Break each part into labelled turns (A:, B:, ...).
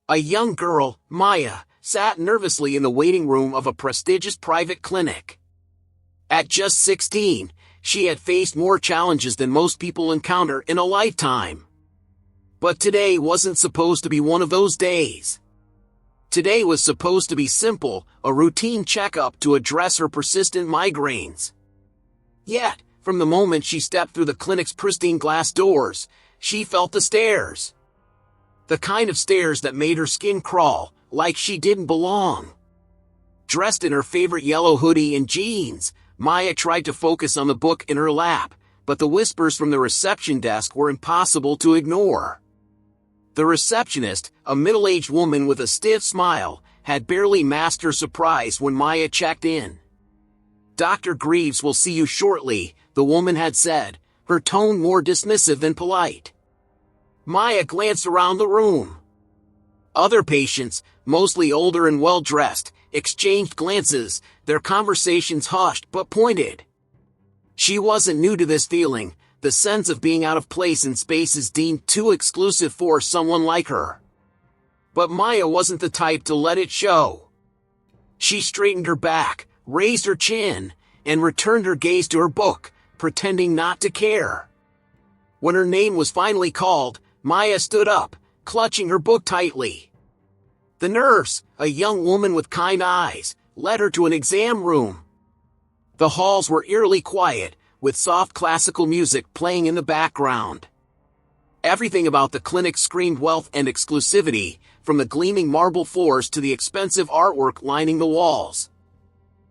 A: A young girl, Maya, sat nervously in the waiting room of a prestigious private clinic. At just 16, she had faced more challenges than most people encounter in a lifetime. But today wasn't supposed to be one of those days. Today was supposed to be simple, a routine checkup to address her persistent migraines. Yet, from the moment she stepped through the clinic's pristine glass doors, she felt the stares. The kind of stares that made her skin crawl, like she didn't belong. Dressed in her favorite yellow hoodie and jeans, Maya tried to focus on the book in her lap, but the whispers from the reception desk were impossible to ignore. The receptionist, a middle-aged woman with a stiff smile, had barely masked her surprise when Maya checked in. "Dr. Greaves will see you shortly," the woman had said, her tone more dismissive than polite. Maya glanced around the room. Other patients, mostly older and well-dressed, exchanged glances, their conversations hushed but pointed. She wasn't new to this feeling, the sense of being out of place in spaces deemed too exclusive for someone like her. But Maya wasn't the type to let it show. She straightened her back, raised her chin, and returned her gaze to her book, pretending not to care. When her name was finally called, Maya stood up, clutching her book tightly. The nurse, a young woman with kind eyes, led her to an exam room. The halls were eerily quiet, with soft classical music playing in the background. Everything about the clinic screamed wealth and exclusivity, from the gleaming marble floors to the expensive artwork lining the walls.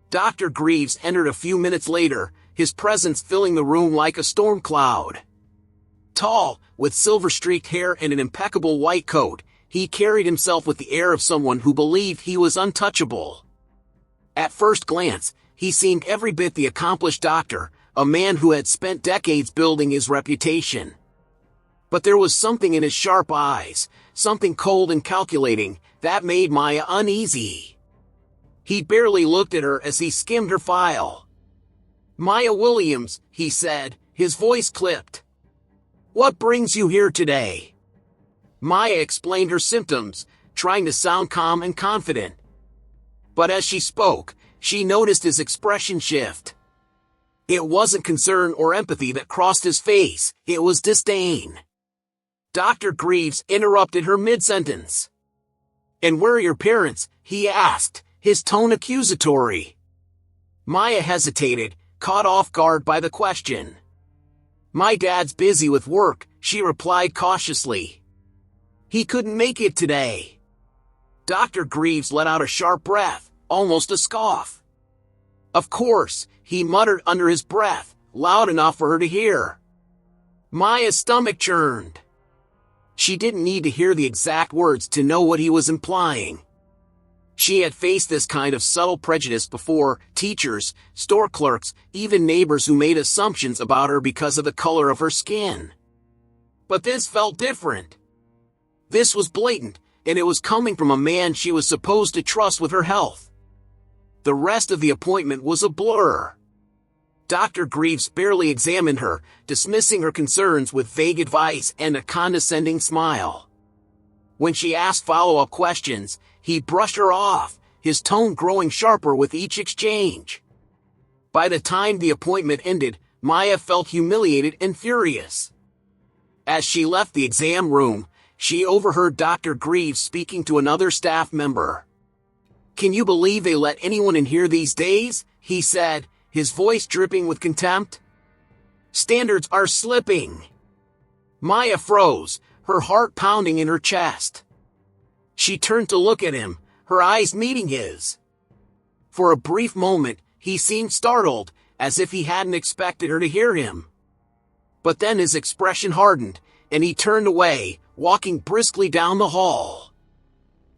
A: Dr. Greaves entered a few minutes later, his presence filling the room like a storm cloud. Tall, with silver-streaked hair and an impeccable white coat, he carried himself with the air of someone who believed he was untouchable. At first glance, he seemed every bit the accomplished doctor, a man who had spent decades building his reputation. But there was something in his sharp eyes, something cold and calculating, that made Maya uneasy. He barely looked at her as he skimmed her file. "Maya Williams," he said, his voice clipped. "What brings you here today?" Maya explained her symptoms, trying to sound calm and confident. But as she spoke, she noticed his expression shift. It wasn't concern or empathy that crossed his face, it was disdain. Dr. Greaves interrupted her mid-sentence. "And where are your parents?" he asked, his tone accusatory. Maya hesitated, caught off guard by the question. "My dad's busy with work," she replied cautiously. "He couldn't make it today." Dr. Greaves let out a sharp breath, almost a scoff. "Of course," he muttered under his breath, loud enough for her to hear. Maya's stomach churned. She didn't need to hear the exact words to know what he was implying. She had faced this kind of subtle prejudice before: teachers, store clerks, even neighbors who made assumptions about her because of the color of her skin. But this felt different. This was blatant, and it was coming from a man she was supposed to trust with her health. The rest of the appointment was a blur. Dr. Greaves barely examined her, dismissing her concerns with vague advice and a condescending smile. When she asked follow-up questions, he brushed her off, his tone growing sharper with each exchange. By the time the appointment ended, Maya felt humiliated and furious. As she left the exam room, she overheard Dr. Greaves speaking to another staff member. "Can you believe they let anyone in here these days?" he said, his voice dripping with contempt. "Standards are slipping." Maya froze, her heart pounding in her chest. She turned to look at him, her eyes meeting his. For a brief moment, he seemed startled, as if he hadn't expected her to hear him. But then his expression hardened, and he turned away, walking briskly down the hall.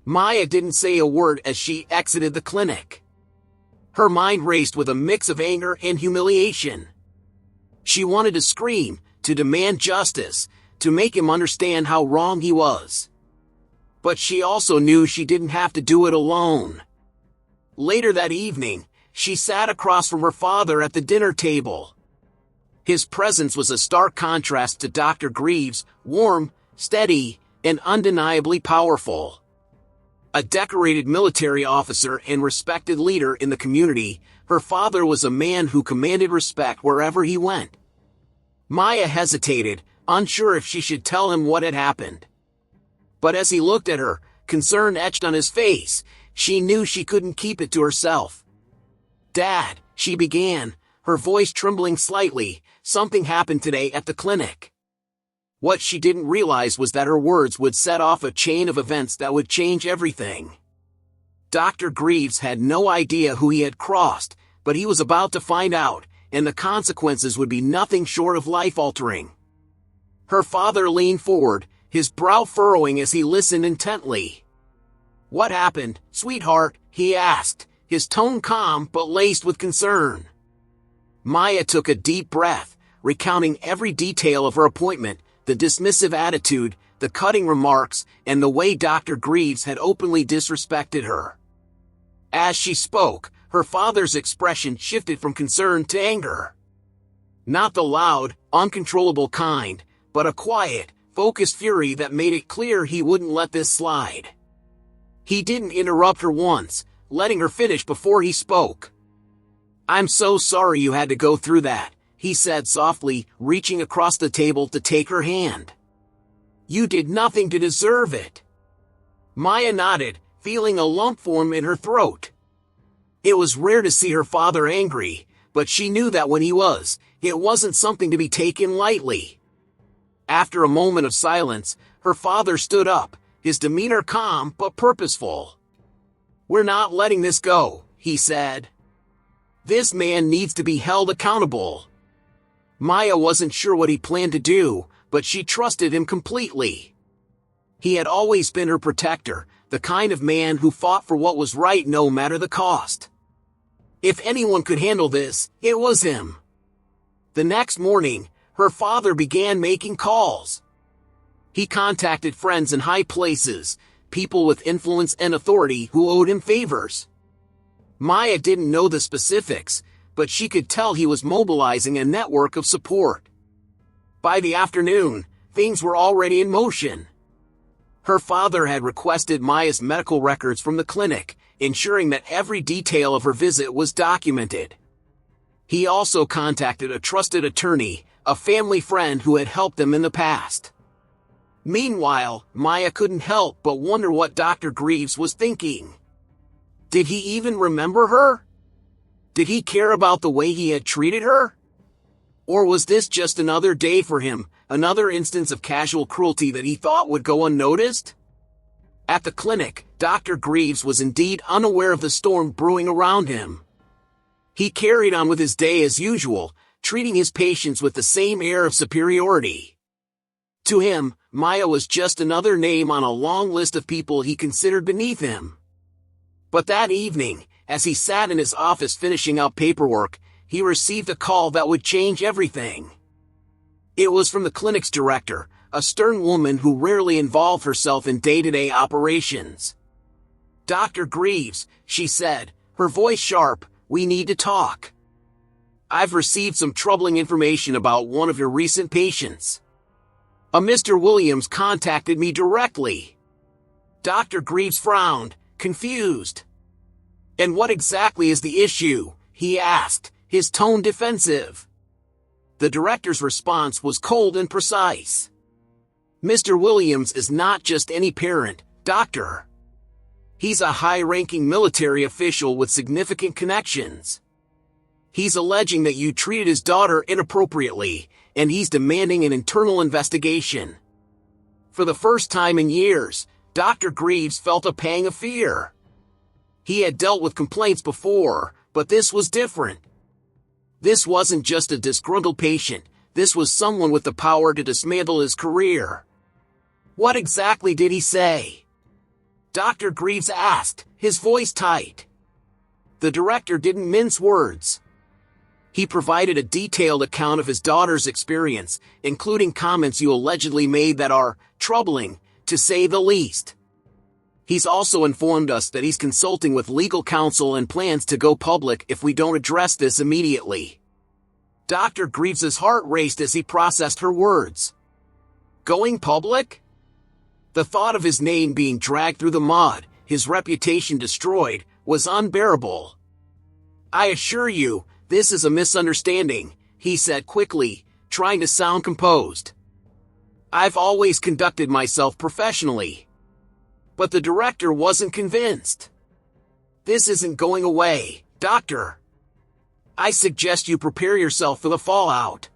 A: Maya didn't say a word as she exited the clinic. Her mind raced with a mix of anger and humiliation. She wanted to scream, to demand justice, to make him understand how wrong he was. But she also knew she didn't have to do it alone. Later that evening, she sat across from her father at the dinner table. His presence was a stark contrast to Dr. Greaves, warm, steady, and undeniably powerful. A decorated military officer and respected leader in the community, her father was a man who commanded respect wherever he went. Maya hesitated, unsure if she should tell him what had happened. But as he looked at her, concern etched on his face, she knew she couldn't keep it to herself. "Dad," she began, her voice trembling slightly, "something happened today at the clinic." What she didn't realize was that her words would set off a chain of events that would change everything. Dr. Greaves had no idea who he had crossed, but he was about to find out, and the consequences would be nothing short of life-altering. Her father leaned forward, his brow furrowing as he listened intently. "What happened, sweetheart?" he asked, his tone calm but laced with concern. Maya took a deep breath, recounting every detail of her appointment, the dismissive attitude, the cutting remarks, and the way Dr. Greaves had openly disrespected her. As she spoke, her father's expression shifted from concern to anger. Not the loud, uncontrollable kind, but a quiet, focused fury that made it clear he wouldn't let this slide. He didn't interrupt her once, letting her finish before he spoke. "I'm so sorry you had to go through that," he said softly, reaching across the table to take her hand. "You did nothing to deserve it." Maya nodded, feeling a lump form in her throat. It was rare to see her father angry, but she knew that when he was, it wasn't something to be taken lightly. After a moment of silence, her father stood up, his demeanor calm but purposeful. "We're not letting this go," he said. "This man needs to be held accountable." Maya wasn't sure what he planned to do, but she trusted him completely. He had always been her protector, the kind of man who fought for what was right no matter the cost. If anyone could handle this, it was him. The next morning, her father began making calls. He contacted friends in high places, people with influence and authority who owed him favors. Maya didn't know the specifics, but she could tell he was mobilizing a network of support. By the afternoon, things were already in motion. Her father had requested Maya's medical records from the clinic, ensuring that every detail of her visit was documented. He also contacted a trusted attorney, a family friend who had helped them in the past. Meanwhile, Maya couldn't help but wonder what Dr. Greaves was thinking. Did he even remember her? Did he care about the way he had treated her? Or was this just another day for him, another instance of casual cruelty that he thought would go unnoticed? At the clinic, Dr. Greaves was indeed unaware of the storm brewing around him. He carried on with his day as usual, treating his patients with the same air of superiority. To him, Maya was just another name on a long list of people he considered beneath him. But that evening, as he sat in his office finishing up paperwork, he received a call that would change everything. It was from the clinic's director, a stern woman who rarely involved herself in day-to-day operations. "Dr. Greaves," she said, her voice sharp, "we need to talk. I've received some troubling information about one of your recent patients. A Mr. Williams contacted me directly." Dr. Greaves frowned, confused. "And what exactly is the issue?" he asked, his tone defensive. The director's response was cold and precise. "Mr. Williams is not just any parent, doctor. He's a high-ranking military official with significant connections. He's alleging that you treated his daughter inappropriately, and he's demanding an internal investigation." For the first time in years, Dr. Greaves felt a pang of fear. He had dealt with complaints before, but this was different. This wasn't just a disgruntled patient, this was someone with the power to dismantle his career. "What exactly did he say?" Dr. Greaves asked, his voice tight. The director didn't mince words. He provided a detailed account of his daughter's experience, including comments you allegedly made that are troubling, to say the least. He's also informed us that he's consulting with legal counsel and plans to go public if we don't address this immediately. Dr. Greaves's heart raced as he processed her words. Going public? The thought of his name being dragged through the mud, his reputation destroyed, was unbearable. "I assure you, this is a misunderstanding," he said quickly, trying to sound composed. "I've always conducted myself professionally." But the director wasn't convinced. "This isn't going away, Doctor. I suggest you prepare yourself for the fallout."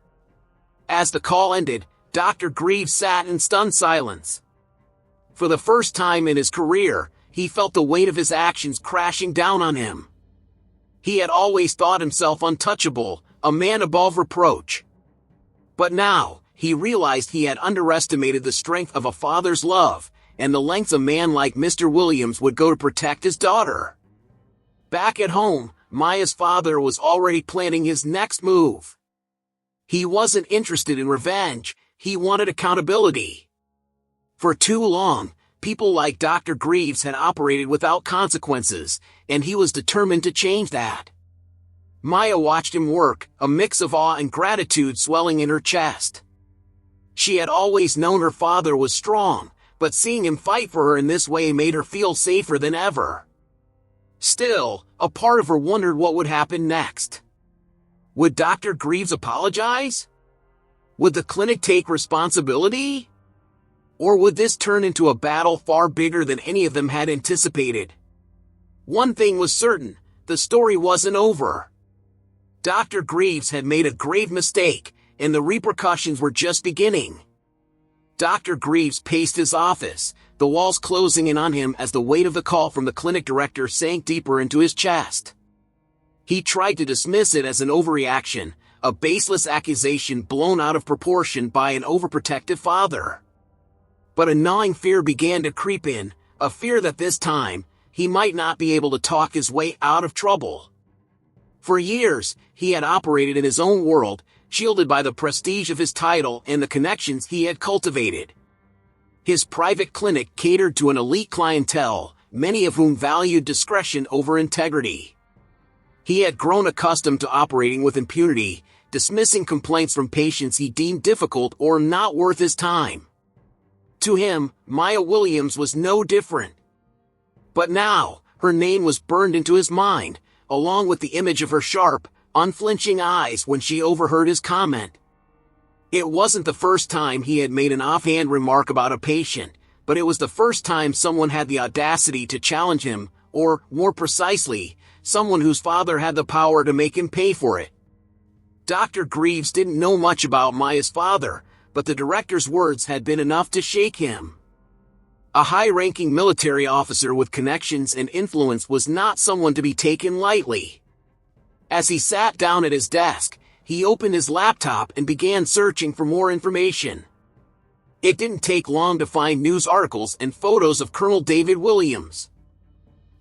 A: As the call ended, Dr. Greaves sat in stunned silence. For the first time in his career, he felt the weight of his actions crashing down on him. He had always thought himself untouchable, a man above reproach. But now, he realized he had underestimated the strength of a father's love, and the lengths a man like Mr. Williams would go to protect his daughter. Back at home, Maya's father was already planning his next move. He wasn't interested in revenge, he wanted accountability. For too long, people like Dr. Greaves had operated without consequences, and he was determined to change that. Maya watched him work, a mix of awe and gratitude swelling in her chest. She had always known her father was strong, but seeing him fight for her in this way made her feel safer than ever. Still, a part of her wondered what would happen next. Would Dr. Greaves apologize? Would the clinic take responsibility? Or would this turn into a battle far bigger than any of them had anticipated? One thing was certain, the story wasn't over. Dr. Greaves had made a grave mistake, and the repercussions were just beginning. Dr. Greaves paced his office, the walls closing in on him as the weight of the call from the clinic director sank deeper into his chest. He tried to dismiss it as an overreaction, a baseless accusation blown out of proportion by an overprotective father. But a gnawing fear began to creep in, a fear that this time, he might not be able to talk his way out of trouble. For years, he had operated in his own world, shielded by the prestige of his title and the connections he had cultivated. His private clinic catered to an elite clientele, many of whom valued discretion over integrity. He had grown accustomed to operating with impunity, dismissing complaints from patients he deemed difficult or not worth his time. To him, Maya Williams was no different. But now, her name was burned into his mind, along with the image of her sharp, unflinching eyes when she overheard his comment. It wasn't the first time he had made an offhand remark about a patient, but it was the first time someone had the audacity to challenge him, or, more precisely, someone whose father had the power to make him pay for it. Dr. Greaves didn't know much about Maya's father, but the director's words had been enough to shake him. A high-ranking military officer with connections and influence was not someone to be taken lightly. As he sat down at his desk, he opened his laptop and began searching for more information. It didn't take long to find news articles and photos of Colonel David Williams.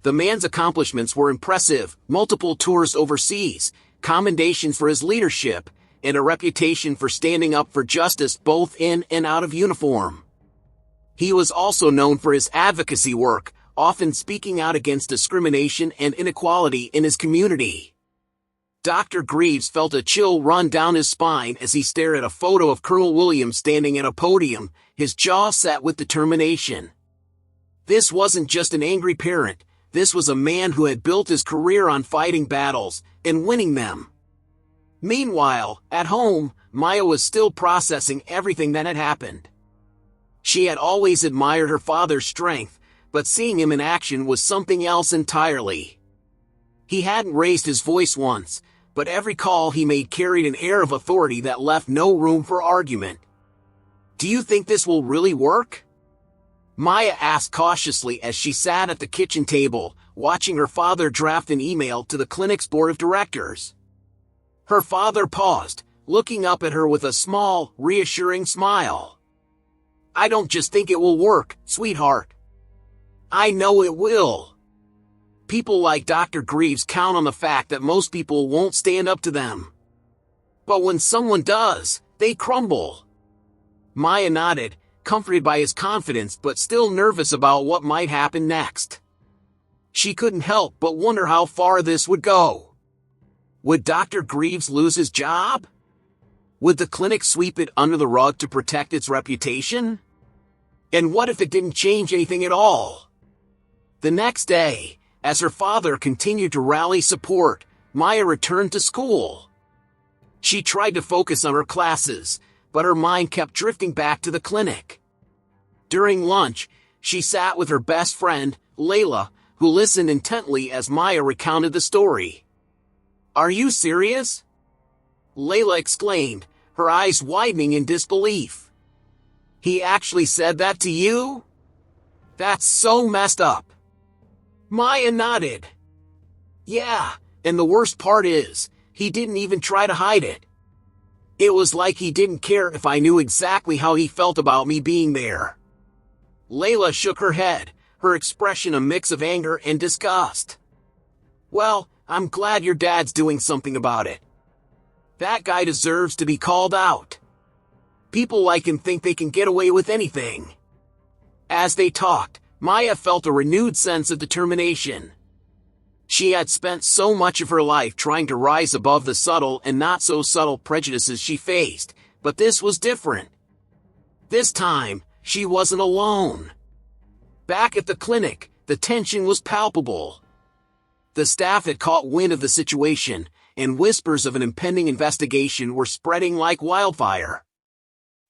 A: The man's accomplishments were impressive, multiple tours overseas, commendations for his leadership, and a reputation for standing up for justice both in and out of uniform. He was also known for his advocacy work, often speaking out against discrimination and inequality in his community. Dr. Greaves felt a chill run down his spine as he stared at a photo of Colonel Williams standing at a podium, his jaw set with determination. This wasn't just an angry parent, this was a man who had built his career on fighting battles and winning them. Meanwhile, at home, Maya was still processing everything that had happened. She had always admired her father's strength, but seeing him in action was something else entirely. He hadn't raised his voice once, but every call he made carried an air of authority that left no room for argument. "Do you think this will really work?" Maya asked cautiously as she sat at the kitchen table, watching her father draft an email to the clinic's board of directors. Her father paused, looking up at her with a small, reassuring smile. "I don't just think it will work, sweetheart. I know it will. People like Dr. Greaves count on the fact that most people won't stand up to them. But when someone does, they crumble." Maya nodded, comforted by his confidence but still nervous about what might happen next. She couldn't help but wonder how far this would go. Would Dr. Greaves lose his job? Would the clinic sweep it under the rug to protect its reputation? And what if it didn't change anything at all? The next day, as her father continued to rally support, Maya returned to school. She tried to focus on her classes, but her mind kept drifting back to the clinic. During lunch, she sat with her best friend, Layla, who listened intently as Maya recounted the story. "Are you serious?" Layla exclaimed, her eyes widening in disbelief. "He actually said that to you? That's so messed up." Maya nodded. "Yeah, and the worst part is, he didn't even try to hide it. It was like he didn't care if I knew exactly how he felt about me being there." Layla shook her head, her expression a mix of anger and disgust. "Well, I'm glad your dad's doing something about it. That guy deserves to be called out. People like him think they can get away with anything." As they talked, Maya felt a renewed sense of determination. She had spent so much of her life trying to rise above the subtle and not so subtle prejudices she faced, but this was different. This time, she wasn't alone. Back at the clinic, the tension was palpable. The staff had caught wind of the situation, and whispers of an impending investigation were spreading like wildfire.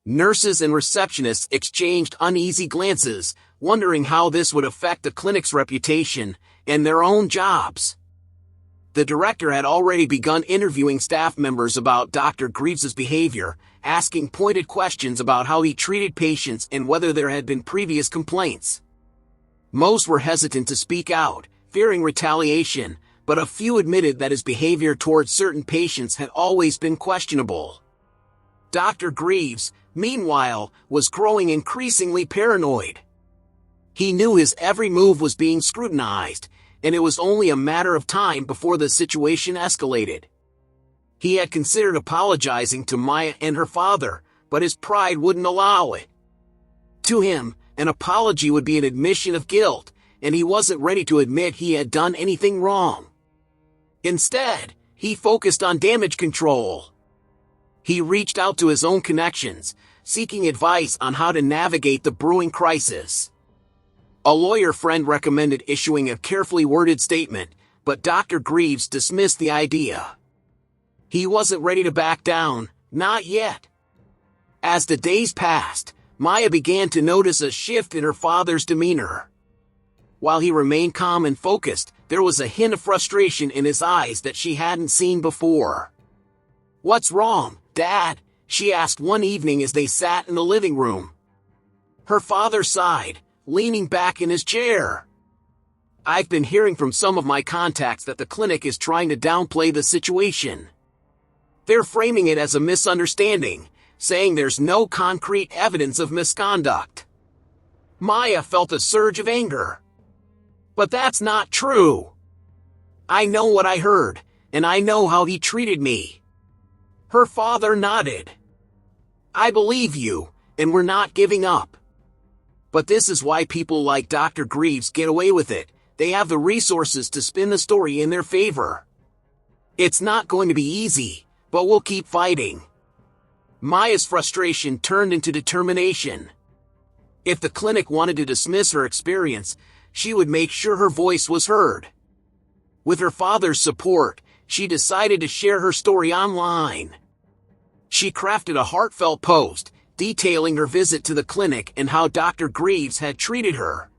A: Nurses and receptionists exchanged uneasy glances, wondering how this would affect the clinic's reputation and their own jobs. The director had already begun interviewing staff members about Dr. Greaves's behavior, asking pointed questions about how he treated patients and whether there had been previous complaints. Most were hesitant to speak out, fearing retaliation, but a few admitted that his behavior towards certain patients had always been questionable. Dr. Greaves, meanwhile, was growing increasingly paranoid. He knew his every move was being scrutinized, and it was only a matter of time before the situation escalated. He had considered apologizing to Maya and her father, but his pride wouldn't allow it. To him, an apology would be an admission of guilt, and he wasn't ready to admit he had done anything wrong. Instead, he focused on damage control. He reached out to his own connections, seeking advice on how to navigate the brewing crisis. A lawyer friend recommended issuing a carefully worded statement, but Dr. Greaves dismissed the idea. He wasn't ready to back down, not yet. As the days passed, Maya began to notice a shift in her father's demeanor. While he remained calm and focused, there was a hint of frustration in his eyes that she hadn't seen before. "What's wrong, Dad?" she asked one evening as they sat in the living room. Her father sighed, leaning back in his chair. "I've been hearing from some of my contacts that the clinic is trying to downplay the situation. They're framing it as a misunderstanding, saying there's no concrete evidence of misconduct." Maya felt a surge of anger. "But that's not true. I know what I heard, and I know how he treated me." Her father nodded. "I believe you, and we're not giving up. But this is why people like Dr. Greaves get away with it. They have the resources to spin the story in their favor. It's not going to be easy, but we'll keep fighting." Maya's frustration turned into determination. If the clinic wanted to dismiss her experience, she would make sure her voice was heard. With her father's support, she decided to share her story online. She crafted a heartfelt post, detailing her visit to the clinic and how Dr. Greaves had treated her.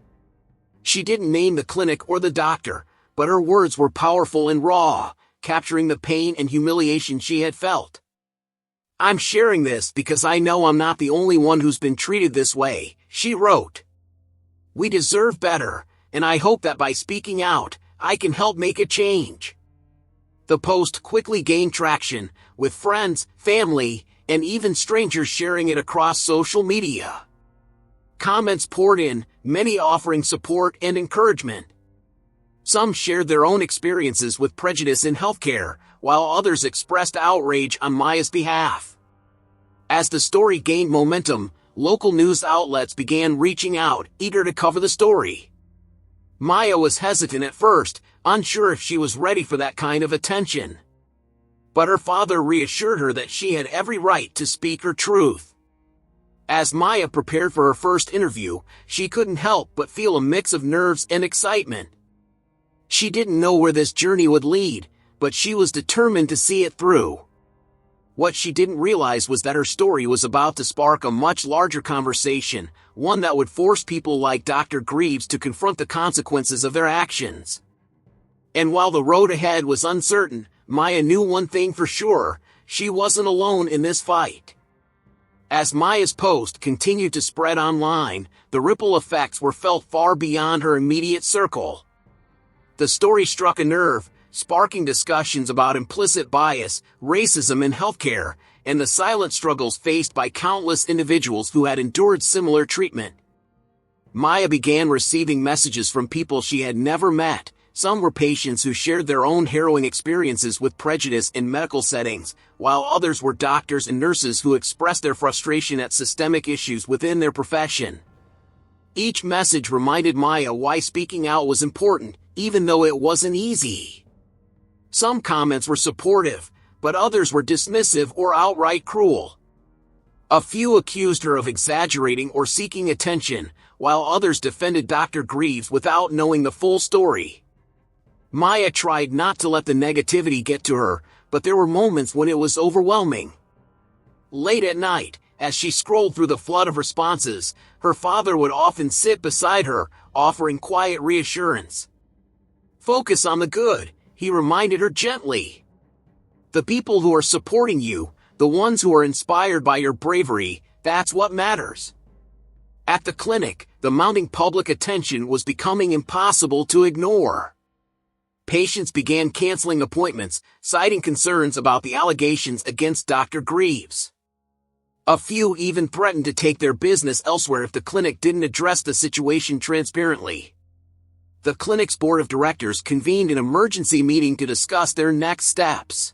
A: She didn't name the clinic or the doctor, but her words were powerful and raw, capturing the pain and humiliation she had felt. "I'm sharing this because I know I'm not the only one who's been treated this way," she wrote. "We deserve better, and I hope that by speaking out, I can help make a change." The post quickly gained traction, with friends, family, and even strangers sharing it across social media. Comments poured in, many offering support and encouragement. Some shared their own experiences with prejudice in healthcare, while others expressed outrage on Maya's behalf. As the story gained momentum, local news outlets began reaching out, eager to cover the story. Maya was hesitant at first, unsure if she was ready for that kind of attention. But her father reassured her that she had every right to speak her truth. As Maya prepared for her first interview, she couldn't help but feel a mix of nerves and excitement. She didn't know where this journey would lead, but she was determined to see it through. What she didn't realize was that her story was about to spark a much larger conversation, one that would force people like Dr. Greaves to confront the consequences of their actions. And while the road ahead was uncertain, Maya knew one thing for sure: she wasn't alone in this fight. As Maya's post continued to spread online, the ripple effects were felt far beyond her immediate circle. The story struck a nerve, sparking discussions about implicit bias, racism in healthcare, and the silent struggles faced by countless individuals who had endured similar treatment. Maya began receiving messages from people she had never met. Some were patients who shared their own harrowing experiences with prejudice in medical settings, while others were doctors and nurses who expressed their frustration at systemic issues within their profession. Each message reminded Maya why speaking out was important, even though it wasn't easy. Some comments were supportive, but others were dismissive or outright cruel. A few accused her of exaggerating or seeking attention, while others defended Dr. Greaves without knowing the full story. Maya tried not to let the negativity get to her, but there were moments when it was overwhelming. Late at night, as she scrolled through the flood of responses, her father would often sit beside her, offering quiet reassurance. "Focus on the good," he reminded her gently. "The people who are supporting you, the ones who are inspired by your bravery, that's what matters." At the clinic, the mounting public attention was becoming impossible to ignore. Patients began canceling appointments, citing concerns about the allegations against Dr. Greaves. A few even threatened to take their business elsewhere if the clinic didn't address the situation transparently. The clinic's board of directors convened an emergency meeting to discuss their next steps.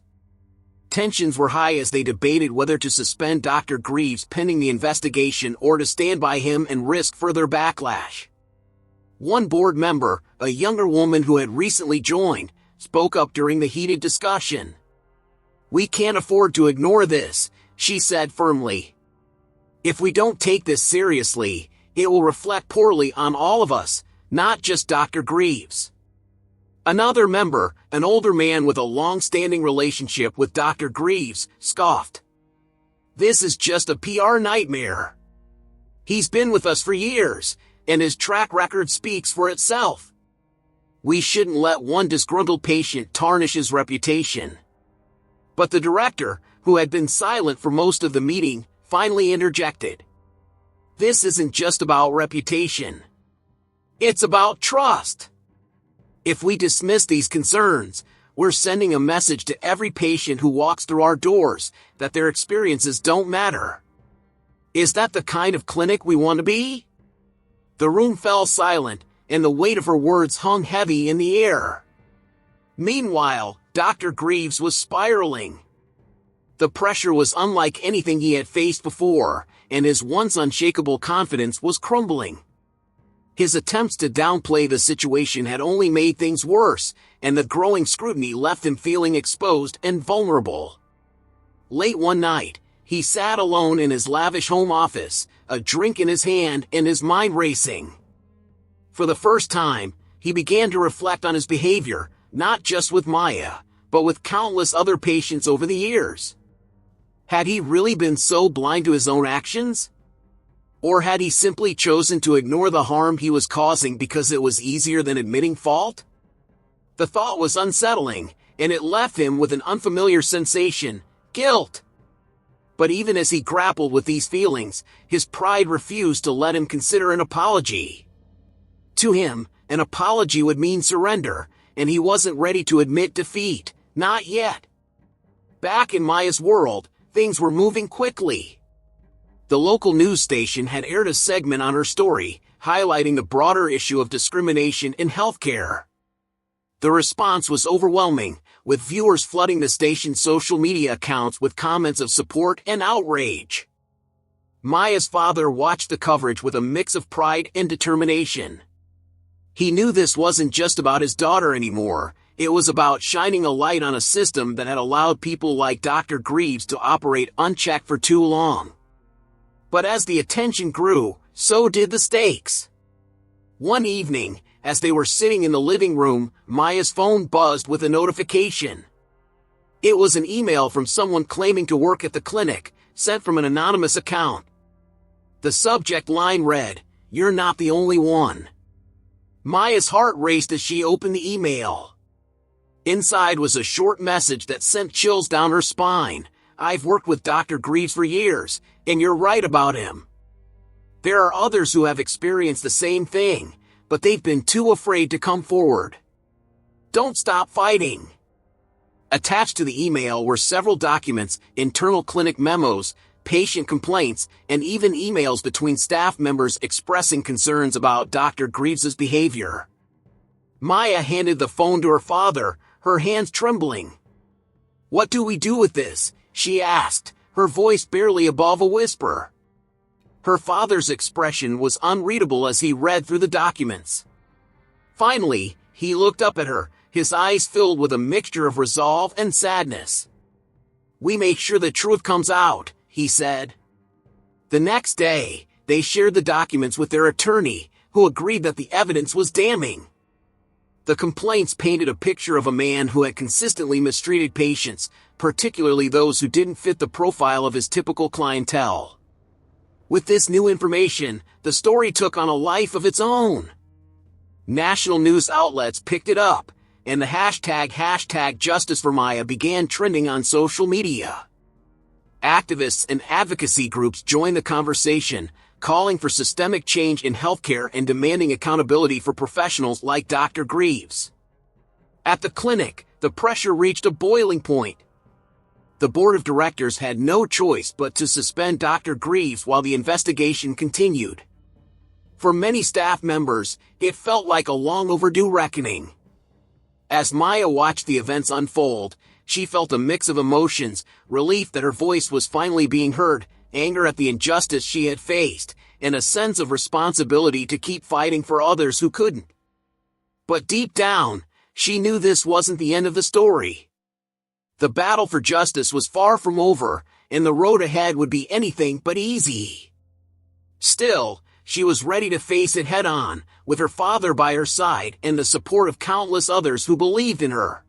A: Tensions were high as they debated whether to suspend Dr. Greaves pending the investigation or to stand by him and risk further backlash. One board member, a younger woman who had recently joined, spoke up during the heated discussion. "We can't afford to ignore this," she said firmly. "If we don't take this seriously, it will reflect poorly on all of us, not just Dr. Greaves." Another member, an older man with a long-standing relationship with Dr. Greaves, scoffed. "This is just a PR nightmare. He's been with us for years, and his track record speaks for itself. We shouldn't let one disgruntled patient tarnish his reputation." But the director, who had been silent for most of the meeting, finally interjected. "This isn't just about reputation. It's about trust. If we dismiss these concerns, we're sending a message to every patient who walks through our doors that their experiences don't matter. Is that the kind of clinic we want to be?" The room fell silent, and the weight of her words hung heavy in the air. Meanwhile, Dr. Greaves was spiraling. The pressure was unlike anything he had faced before, and his once unshakable confidence was crumbling. His attempts to downplay the situation had only made things worse, and the growing scrutiny left him feeling exposed and vulnerable. Late one night, he sat alone in his lavish home office, a drink in his hand and his mind racing. For the first time, he began to reflect on his behavior, not just with Maya, but with countless other patients over the years. Had he really been so blind to his own actions? Or had he simply chosen to ignore the harm he was causing because it was easier than admitting fault? The thought was unsettling, and it left him with an unfamiliar sensation: guilt. But even as he grappled with these feelings, his pride refused to let him consider an apology. To him, an apology would mean surrender, and he wasn't ready to admit defeat, not yet. Back in Maya's world, things were moving quickly. The local news station had aired a segment on her story, highlighting the broader issue of discrimination in healthcare. The response was overwhelming, with viewers flooding the station's social media accounts with comments of support and outrage. Maya's father watched the coverage with a mix of pride and determination. He knew this wasn't just about his daughter anymore, it was about shining a light on a system that had allowed people like Dr. Greaves to operate unchecked for too long. But as the attention grew, so did the stakes. One evening, as they were sitting in the living room, Maya's phone buzzed with a notification. It was an email from someone claiming to work at the clinic, sent from an anonymous account. The subject line read, "You're not the only one." Maya's heart raced as she opened the email. Inside was a short message that sent chills down her spine. "I've worked with Dr. Greaves for years, and you're right about him. There are others who have experienced the same thing, but they've been too afraid to come forward. Don't stop fighting." Attached to the email were several documents, internal clinic memos, patient complaints, and even emails between staff members expressing concerns about Dr. Greaves's behavior. Maya handed the phone to her father, her hands trembling. "What do we do with this?" she asked, her voice barely above a whisper. Her father's expression was unreadable as he read through the documents. Finally, he looked up at her, his eyes filled with a mixture of resolve and sadness. "We make sure the truth comes out," he said. The next day, they shared the documents with their attorney, who agreed that the evidence was damning. The complaints painted a picture of a man who had consistently mistreated patients, particularly those who didn't fit the profile of his typical clientele. With this new information, the story took on a life of its own. National news outlets picked it up, and the hashtag Justice for Maya began trending on social media. Activists and advocacy groups joined the conversation, calling for systemic change in healthcare and demanding accountability for professionals like Dr. Greaves. At the clinic, the pressure reached a boiling point. The board of directors had no choice but to suspend Dr. Greaves while the investigation continued. For many staff members, it felt like a long overdue reckoning. As Maya watched the events unfold, she felt a mix of emotions, relief that her voice was finally being heard, anger at the injustice she had faced, and a sense of responsibility to keep fighting for others who couldn't. But deep down, she knew this wasn't the end of the story. The battle for justice was far from over, and the road ahead would be anything but easy. Still, she was ready to face it head-on, with her father by her side and the support of countless others who believed in her.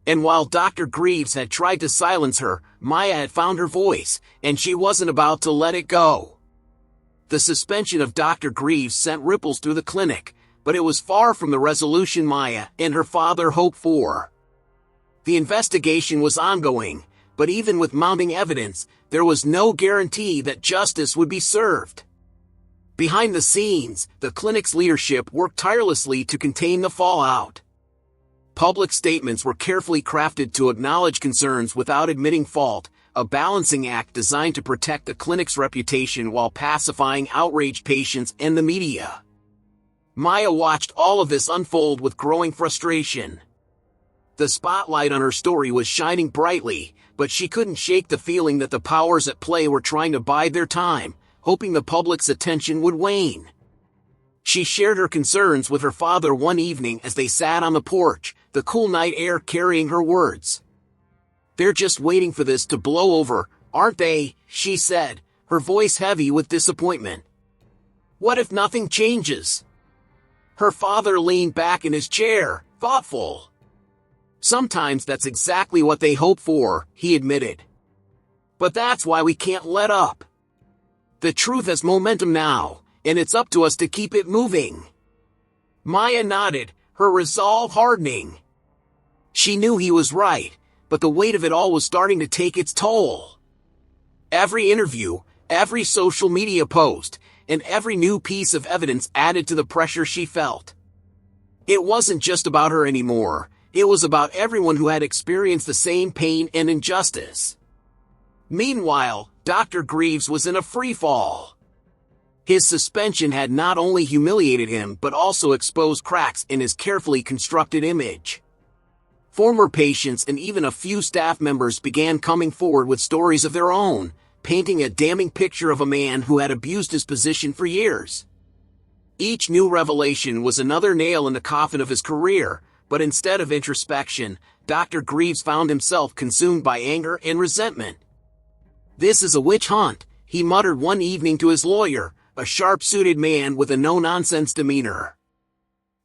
A: And while Dr. Greaves had tried to silence her, Maya had found her voice, and she wasn't about to let it go. The suspension of Dr. Greaves sent ripples through the clinic, but it was far from the resolution Maya and her father hoped for. The investigation was ongoing, but even with mounting evidence, there was no guarantee that justice would be served. Behind the scenes, the clinic's leadership worked tirelessly to contain the fallout. Public statements were carefully crafted to acknowledge concerns without admitting fault, a balancing act designed to protect the clinic's reputation while pacifying outraged patients and the media. Maya watched all of this unfold with growing frustration. The spotlight on her story was shining brightly, but she couldn't shake the feeling that the powers at play were trying to bide their time, hoping the public's attention would wane. She shared her concerns with her father one evening as they sat on the porch, the cool night air carrying her words. "They're just waiting for this to blow over, aren't they?" she said, her voice heavy with disappointment. "What if nothing changes?" Her father leaned back in his chair, thoughtful. "Sometimes that's exactly what they hope for," he admitted. "But that's why we can't let up. The truth has momentum now, and it's up to us to keep it moving." Maya nodded, her resolve hardening. She knew he was right, but the weight of it all was starting to take its toll. Every interview, every social media post, and every new piece of evidence added to the pressure she felt. It wasn't just about her anymore, it was about everyone who had experienced the same pain and injustice. Meanwhile, Dr. Greaves was in a freefall. His suspension had not only humiliated him but also exposed cracks in his carefully constructed image. Former patients and even a few staff members began coming forward with stories of their own, painting a damning picture of a man who had abused his position for years. Each new revelation was another nail in the coffin of his career, but instead of introspection, Dr. Greaves found himself consumed by anger and resentment. "This is a witch hunt," he muttered one evening to his lawyer, a sharp-suited man with a no-nonsense demeanor.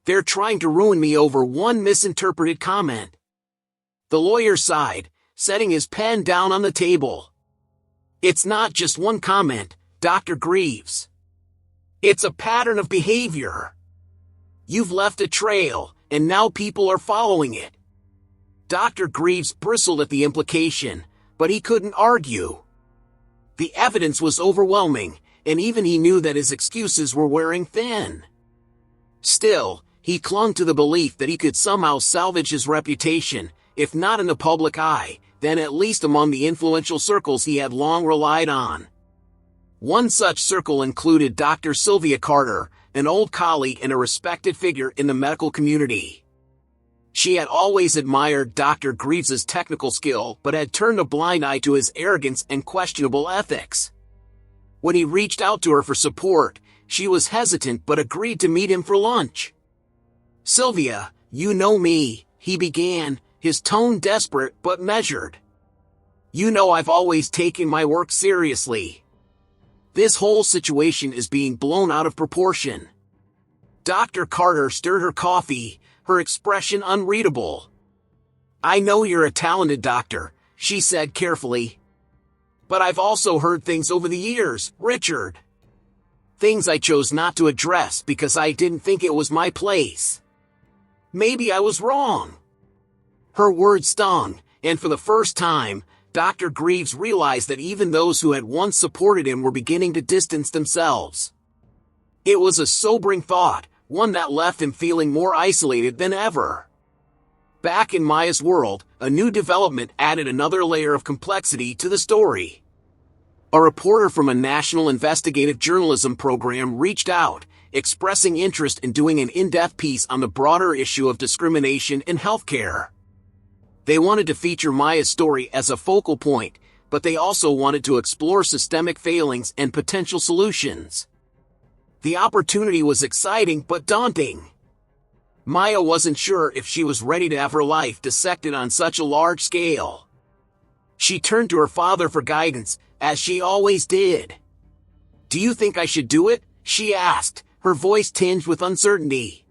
A: "They're trying to ruin me over one misinterpreted comment." The lawyer sighed, setting his pen down on the table. "It's not just one comment, Dr. Greaves. It's a pattern of behavior. You've left a trail, and now people are following it." Dr. Greaves bristled at the implication, but he couldn't argue. The evidence was overwhelming, and even he knew that his excuses were wearing thin. Still, he clung to the belief that he could somehow salvage his reputation, if not in the public eye, then at least among the influential circles he had long relied on. One such circle included Dr. Sylvia Carter, an old colleague and a respected figure in the medical community. She had always admired Dr. Greaves's technical skill but had turned a blind eye to his arrogance and questionable ethics. When he reached out to her for support, she was hesitant but agreed to meet him for lunch. "Sylvia, you know me," he began, his tone desperate but measured. "You know I've always taken my work seriously. This whole situation is being blown out of proportion." Dr. Carter stirred her coffee, her expression unreadable. "I know you're a talented doctor," she said carefully. "But I've also heard things over the years, Richard. Things I chose not to address because I didn't think it was my place. Maybe I was wrong." Her words stung, and for the first time, Dr. Greaves realized that even those who had once supported him were beginning to distance themselves. It was a sobering thought, one that left him feeling more isolated than ever. Back in Maya's world, a new development added another layer of complexity to the story. A reporter from a national investigative journalism program reached out, expressing interest in doing an in-depth piece on the broader issue of discrimination in healthcare. They wanted to feature Maya's story as a focal point, but they also wanted to explore systemic failings and potential solutions. The opportunity was exciting but daunting. Maya wasn't sure if she was ready to have her life dissected on such a large scale. She turned to her father for guidance, as she always did. "Do you think I should do it?" she asked, her voice tinged with uncertainty.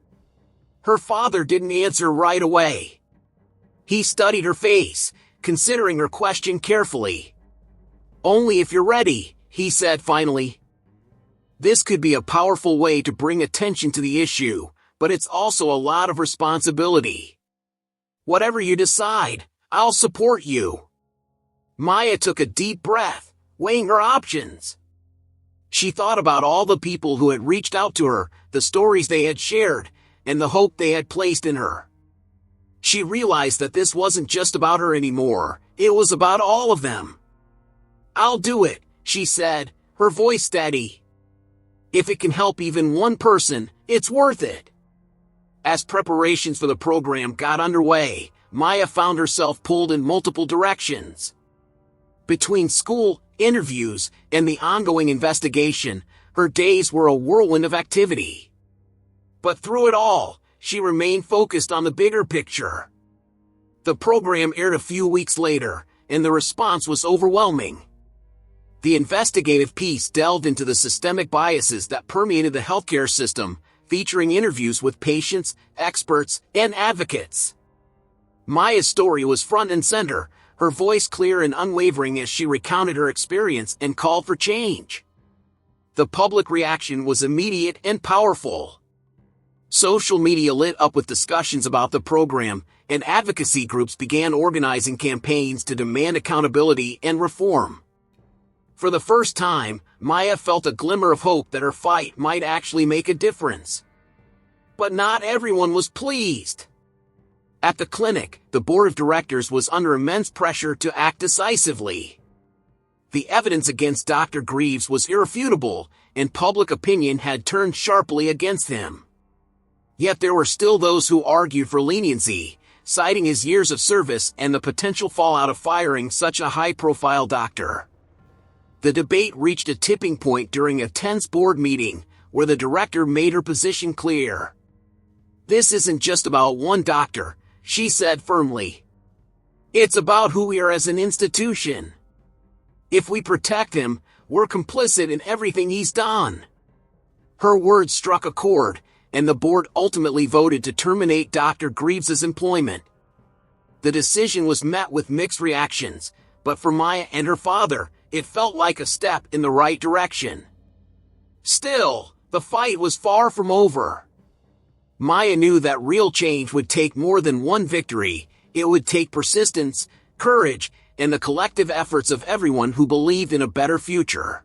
A: Her father didn't answer right away. He studied her face, considering her question carefully. "Only if you're ready," he said finally. "This could be a powerful way to bring attention to the issue, but it's also a lot of responsibility. Whatever you decide, I'll support you." Maya took a deep breath, weighing her options. She thought about all the people who had reached out to her, the stories they had shared, and the hope they had placed in her. She realized that this wasn't just about her anymore, it was about all of them. "I'll do it," she said, her voice steady. "If it can help even one person, it's worth it." As preparations for the program got underway, Maya found herself pulled in multiple directions. Between school, interviews, and the ongoing investigation, her days were a whirlwind of activity. But through it all, she remained focused on the bigger picture. The program aired a few weeks later, and the response was overwhelming. The investigative piece delved into the systemic biases that permeated the healthcare system, featuring interviews with patients, experts, and advocates. Maya's story was front and center, her voice clear and unwavering as she recounted her experience and called for change. The public reaction was immediate and powerful. Social media lit up with discussions about the program, and advocacy groups began organizing campaigns to demand accountability and reform. For the first time, Maya felt a glimmer of hope that her fight might actually make a difference. But not everyone was pleased. At the clinic, the board of directors was under immense pressure to act decisively. The evidence against Dr. Greaves was irrefutable, and public opinion had turned sharply against him. Yet there were still those who argued for leniency, citing his years of service and the potential fallout of firing such a high-profile doctor. The debate reached a tipping point during a tense board meeting, where the director made her position clear. "This isn't just about one doctor," she said firmly. "It's about who we are as an institution. If we protect him, we're complicit in everything he's done." Her words struck a chord, and the board ultimately voted to terminate Dr. Greaves's employment. The decision was met with mixed reactions, but for Maya and her father, it felt like a step in the right direction. Still, the fight was far from over. Maya knew that real change would take more than one victory. It would take persistence, courage, and the collective efforts of everyone who believed in a better future.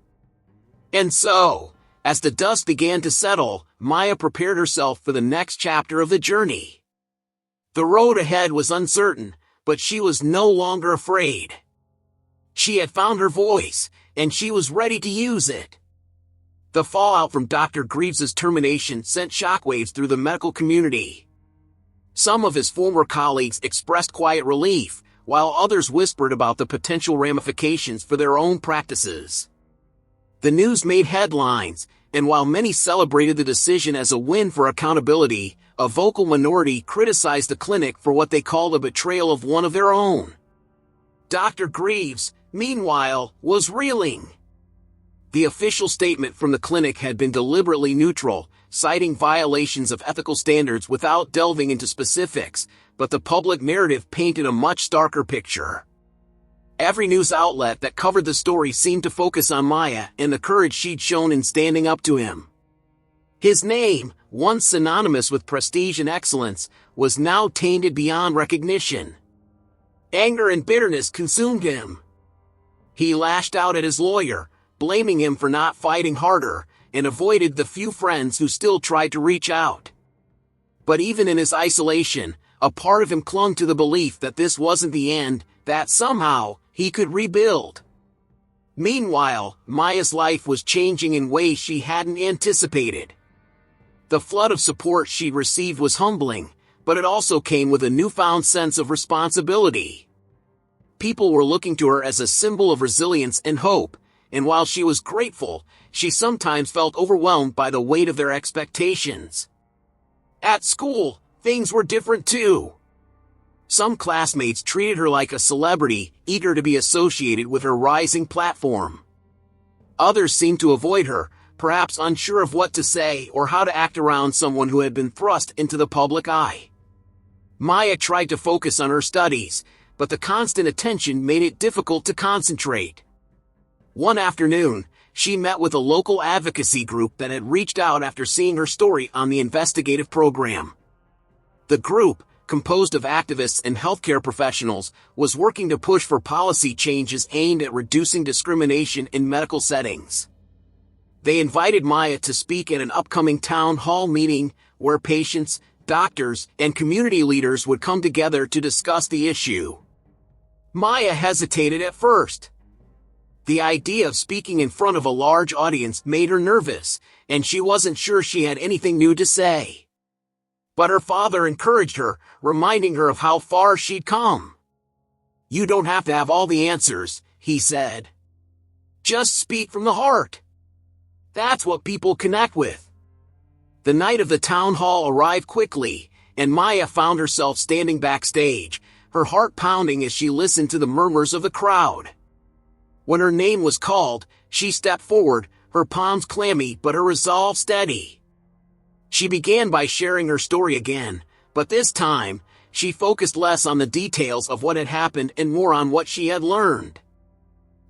A: And so, as the dust began to settle, Maya prepared herself for the next chapter of the journey. The road ahead was uncertain, but she was no longer afraid. She had found her voice, and she was ready to use it. The fallout from Dr. Greaves's termination sent shockwaves through the medical community. Some of his former colleagues expressed quiet relief, while others whispered about the potential ramifications for their own practices. The news made headlines, and while many celebrated the decision as a win for accountability, a vocal minority criticized the clinic for what they called a betrayal of one of their own. Dr. Greaves, meanwhile, was reeling. The official statement from the clinic had been deliberately neutral, citing violations of ethical standards without delving into specifics, but the public narrative painted a much starker picture. Every news outlet that covered the story seemed to focus on Maya and the courage she'd shown in standing up to him. His name, once synonymous with prestige and excellence, was now tainted beyond recognition. Anger and bitterness consumed him. He lashed out at his lawyer, blaming him for not fighting harder, and avoided the few friends who still tried to reach out. But even in his isolation, a part of him clung to the belief that this wasn't the end, that somehow, he could rebuild. Meanwhile, Maya's life was changing in ways she hadn't anticipated. The flood of support she'd received was humbling, but it also came with a newfound sense of responsibility. People were looking to her as a symbol of resilience and hope, and while she was grateful, she sometimes felt overwhelmed by the weight of their expectations. At school, things were different too. Some classmates treated her like a celebrity, eager to be associated with her rising platform. Others seemed to avoid her, perhaps unsure of what to say or how to act around someone who had been thrust into the public eye. Maya tried to focus on her studies, but the constant attention made it difficult to concentrate. One afternoon, she met with a local advocacy group that had reached out after seeing her story on the investigative program. The group, composed of activists and healthcare professionals, was working to push for policy changes aimed at reducing discrimination in medical settings. They invited Maya to speak at an upcoming town hall meeting, where patients, doctors, and community leaders would come together to discuss the issue. Maya hesitated at first. The idea of speaking in front of a large audience made her nervous, and she wasn't sure she had anything new to say. But her father encouraged her, reminding her of how far she'd come. "You don't have to have all the answers," he said. "Just speak from the heart. That's what people connect with." The night of the town hall arrived quickly, and Maya found herself standing backstage, her heart pounding as she listened to the murmurs of the crowd. When her name was called, she stepped forward, her palms clammy but her resolve steady. She began by sharing her story again, but this time, she focused less on the details of what had happened and more on what she had learned.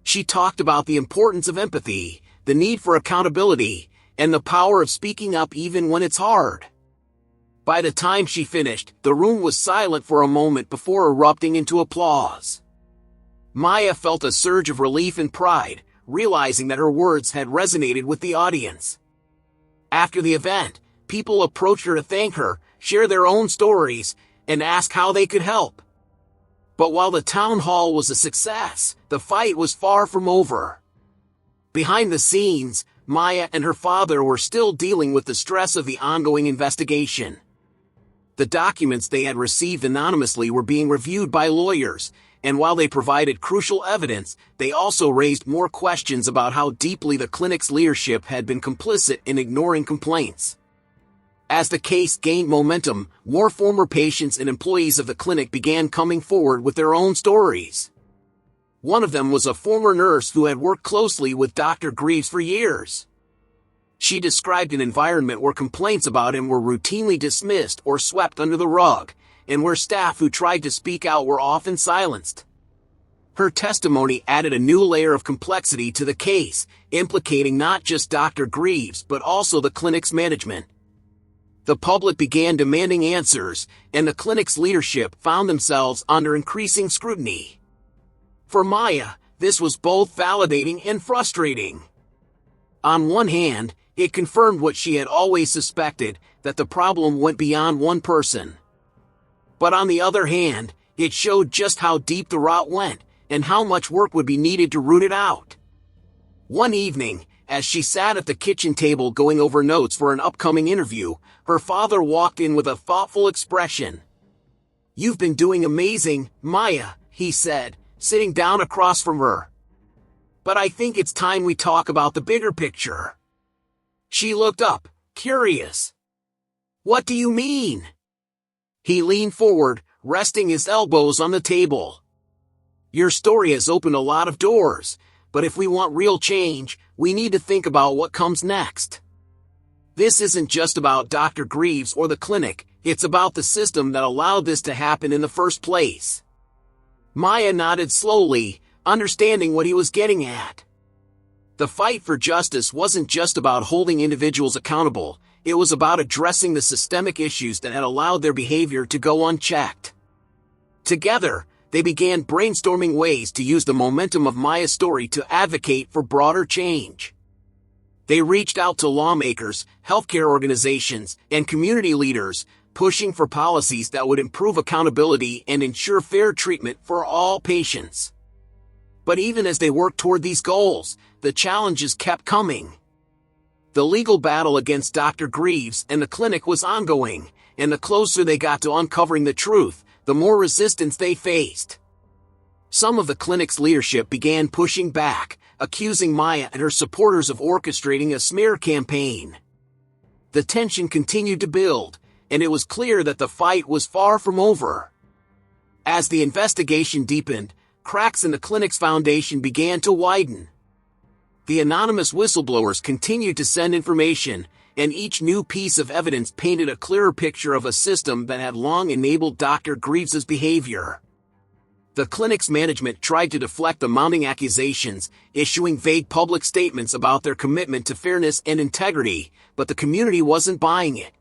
A: She talked about the importance of empathy, the need for accountability, and the power of speaking up even when it's hard. By the time she finished, the room was silent for a moment before erupting into applause. Maya felt a surge of relief and pride, realizing that her words had resonated with the audience. After the event, people approached her to thank her, share their own stories, and ask how they could help. But while the town hall was a success, the fight was far from over. Behind the scenes, Maya and her father were still dealing with the stress of the ongoing investigation. The documents they had received anonymously were being reviewed by lawyers, and while they provided crucial evidence, they also raised more questions about how deeply the clinic's leadership had been complicit in ignoring complaints. As the case gained momentum, more former patients and employees of the clinic began coming forward with their own stories. One of them was a former nurse who had worked closely with Dr. Greaves for years. She described an environment where complaints about him were routinely dismissed or swept under the rug, and where staff who tried to speak out were often silenced. Her testimony added a new layer of complexity to the case, implicating not just Dr. Greaves but also the clinic's management. The public began demanding answers, and the clinic's leadership found themselves under increasing scrutiny. For Maya, this was both validating and frustrating. On one hand, it confirmed what she had always suspected, that the problem went beyond one person. But on the other hand, it showed just how deep the rot went, and how much work would be needed to root it out. One evening, as she sat at the kitchen table going over notes for an upcoming interview, her father walked in with a thoughtful expression. "You've been doing amazing, Maya," he said, sitting down across from her. "But I think it's time we talk about the bigger picture." She looked up, curious. "What do you mean?" He leaned forward, resting his elbows on the table. "Your story has opened a lot of doors, but if we want real change, we need to think about what comes next. This isn't just about Dr. Greaves or the clinic, it's about the system that allowed this to happen in the first place." Maya nodded slowly, understanding what he was getting at. The fight for justice wasn't just about holding individuals accountable, it was about addressing the systemic issues that had allowed their behavior to go unchecked. Together, they began brainstorming ways to use the momentum of Maya's story to advocate for broader change. They reached out to lawmakers, healthcare organizations, and community leaders, pushing for policies that would improve accountability and ensure fair treatment for all patients. But even as they worked toward these goals, the challenges kept coming. The legal battle against Dr. Greaves and the clinic was ongoing, and the closer they got to uncovering the truth, the more resistance they faced. Some of the clinic's leadership began pushing back, accusing Maya and her supporters of orchestrating a smear campaign. The tension continued to build, and it was clear that the fight was far from over. As the investigation deepened, cracks in the clinic's foundation began to widen. The anonymous whistleblowers continued to send information, and each new piece of evidence painted a clearer picture of a system that had long enabled Dr. Greaves's behavior. The clinic's management tried to deflect the mounting accusations, issuing vague public statements about their commitment to fairness and integrity, but the community wasn't buying it.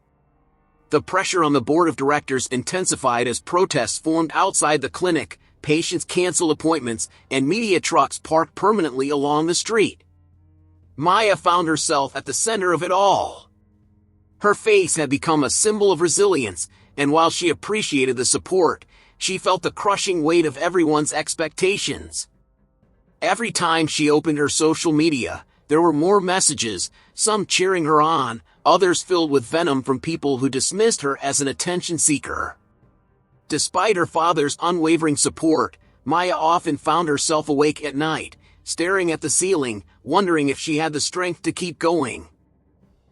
A: The pressure on the board of directors intensified as protests formed outside the clinic, patients canceled appointments, and media trucks parked permanently along the street. Maya found herself at the center of it all. Her face had become a symbol of resilience, and while she appreciated the support, she felt the crushing weight of everyone's expectations. Every time she opened her social media, there were more messages, some cheering her on, others filled with venom from people who dismissed her as an attention seeker. Despite her father's unwavering support, Maya often found herself awake at night, staring at the ceiling, wondering if she had the strength to keep going.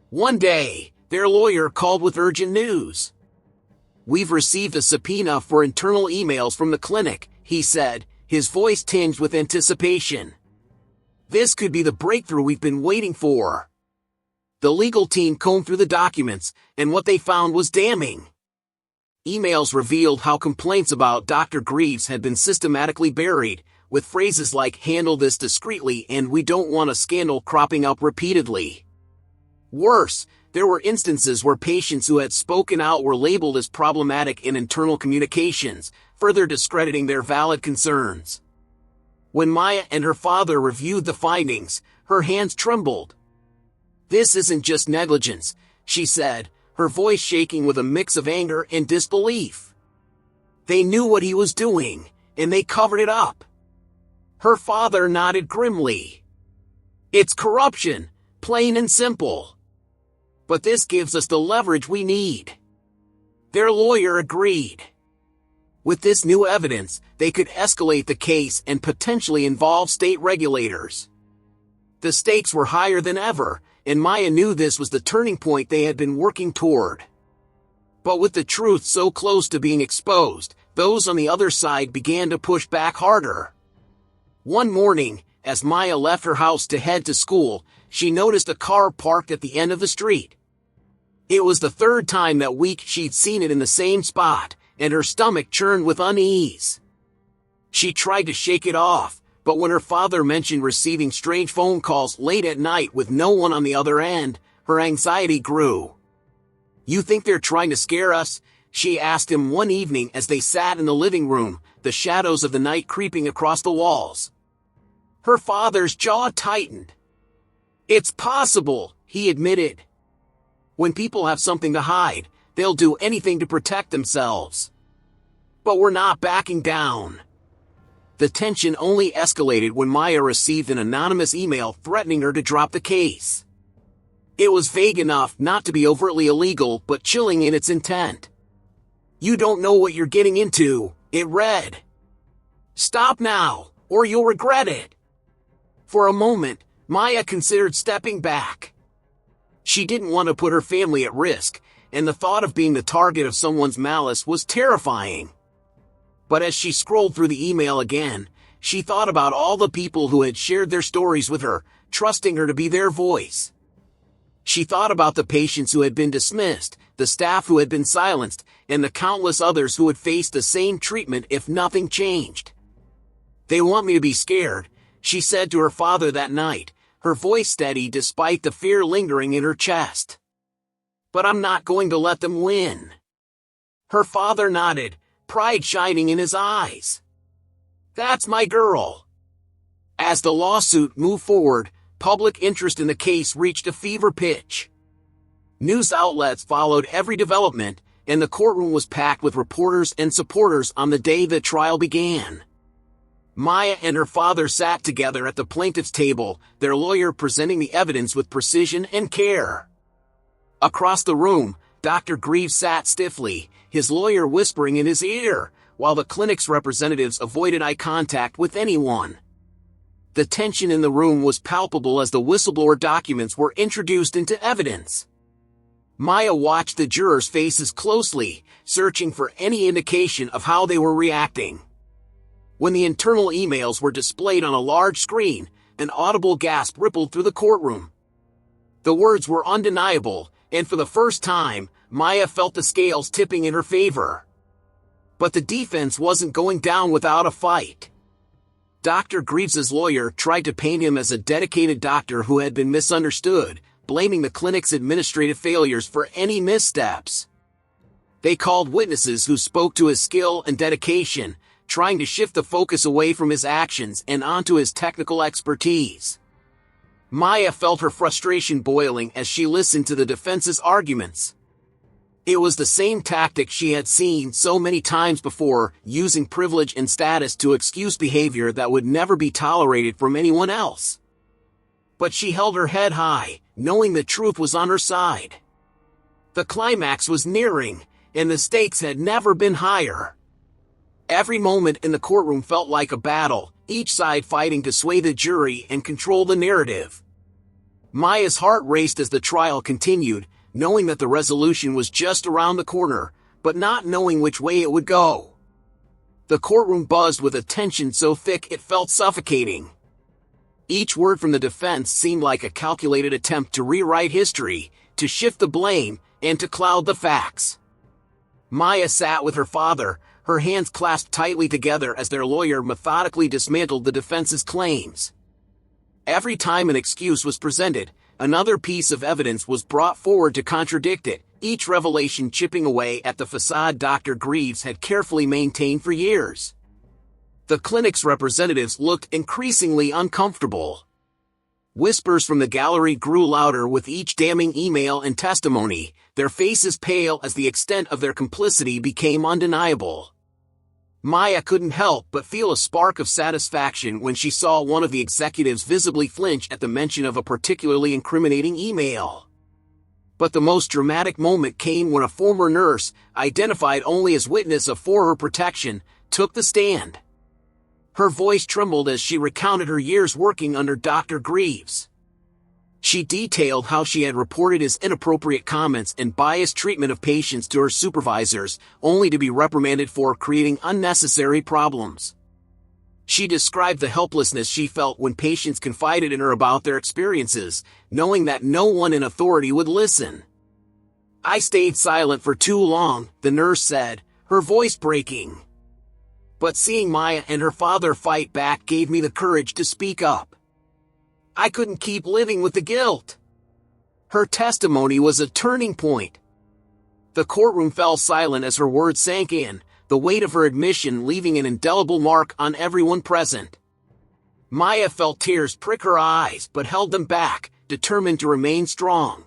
A: One day, their lawyer called with urgent news. "We've received a subpoena for internal emails from the clinic," he said, his voice tinged with anticipation. "This could be the breakthrough we've been waiting for." The legal team combed through the documents, and what they found was damning. Emails revealed how complaints about Dr. Greaves had been systematically buried, with phrases like "handle this discreetly" and "we don't want a scandal" cropping up repeatedly. Worse, there were instances where patients who had spoken out were labeled as problematic in internal communications, further discrediting their valid concerns. When Maya and her father reviewed the findings, her hands trembled. "This isn't just negligence," she said, her voice shaking with a mix of anger and disbelief. "They knew what he was doing, and they covered it up." Her father nodded grimly. "It's corruption, plain and simple. But this gives us the leverage we need." Their lawyer agreed. With this new evidence, they could escalate the case and potentially involve state regulators. The stakes were higher than ever, and Maya knew this was the turning point they had been working toward. But with the truth so close to being exposed, those on the other side began to push back harder. One morning, as Maya left her house to head to school, she noticed a car parked at the end of the street. It was the third time that week she'd seen it in the same spot, and her stomach churned with unease. She tried to shake it off, but when her father mentioned receiving strange phone calls late at night with no one on the other end, her anxiety grew. "You think they're trying to scare us?" she asked him one evening as they sat in the living room, the shadows of the night creeping across the walls. Her father's jaw tightened. "It's possible," he admitted. "When people have something to hide, they'll do anything to protect themselves. But we're not backing down." The tension only escalated when Maya received an anonymous email threatening her to drop the case. It was vague enough not to be overtly illegal but chilling in its intent. "You don't know what you're getting into," it read. "Stop now, or you'll regret it." For a moment, Maya considered stepping back. She didn't want to put her family at risk, and the thought of being the target of someone's malice was terrifying. But as she scrolled through the email again, she thought about all the people who had shared their stories with her, trusting her to be their voice. She thought about the patients who had been dismissed, the staff who had been silenced, and the countless others who would face the same treatment if nothing changed. "They want me to be scared," she said to her father that night, her voice steady despite the fear lingering in her chest. "But I'm not going to let them win." Her father nodded, pride shining in his eyes. "That's my girl." As the lawsuit moved forward, public interest in the case reached a fever pitch. News outlets followed every development, and the courtroom was packed with reporters and supporters on the day the trial began. Maya and her father sat together at the plaintiff's table, their lawyer presenting the evidence with precision and care. Across the room, Dr. Greaves sat stiffly, his lawyer whispering in his ear, while the clinic's representatives avoided eye contact with anyone. The tension in the room was palpable as the whistleblower documents were introduced into evidence. Maya watched the jurors' faces closely, searching for any indication of how they were reacting. When the internal emails were displayed on a large screen, an audible gasp rippled through the courtroom. The words were undeniable, and for the first time, Maya felt the scales tipping in her favor. But the defense wasn't going down without a fight. Dr. Greaves's lawyer tried to paint him as a dedicated doctor who had been misunderstood, blaming the clinic's administrative failures for any missteps. They called witnesses who spoke to his skill and dedication, trying to shift the focus away from his actions and onto his technical expertise. Maya felt her frustration boiling as she listened to the defense's arguments. It was the same tactic she had seen so many times before, using privilege and status to excuse behavior that would never be tolerated from anyone else. But she held her head high, knowing the truth was on her side. The climax was nearing, and the stakes had never been higher. Every moment in the courtroom felt like a battle, each side fighting to sway the jury and control the narrative. Maya's heart raced as the trial continued, knowing that the resolution was just around the corner, but not knowing which way it would go. The courtroom buzzed with a tension so thick it felt suffocating. Each word from the defense seemed like a calculated attempt to rewrite history, to shift the blame, and to cloud the facts. Maya sat with her father, her hands clasped tightly together as their lawyer methodically dismantled the defense's claims. Every time an excuse was presented, another piece of evidence was brought forward to contradict it, each revelation chipping away at the facade Dr. Greaves had carefully maintained for years. The clinic's representatives looked increasingly uncomfortable. Whispers from the gallery grew louder with each damning email and testimony, their faces pale as the extent of their complicity became undeniable. Maya couldn't help but feel a spark of satisfaction when she saw one of the executives visibly flinch at the mention of a particularly incriminating email. But the most dramatic moment came when a former nurse, identified only as witness for her protection, took the stand. Her voice trembled as she recounted her years working under Dr. Greaves. She detailed how she had reported his inappropriate comments and biased treatment of patients to her supervisors, only to be reprimanded for creating unnecessary problems. She described the helplessness she felt when patients confided in her about their experiences, knowing that no one in authority would listen. "I stayed silent for too long," the nurse said, her voice breaking. "But seeing Maya and her father fight back gave me the courage to speak up. I couldn't keep living with the guilt." Her testimony was a turning point. The courtroom fell silent as her words sank in, the weight of her admission leaving an indelible mark on everyone present. Maya felt tears prick her eyes but held them back, determined to remain strong.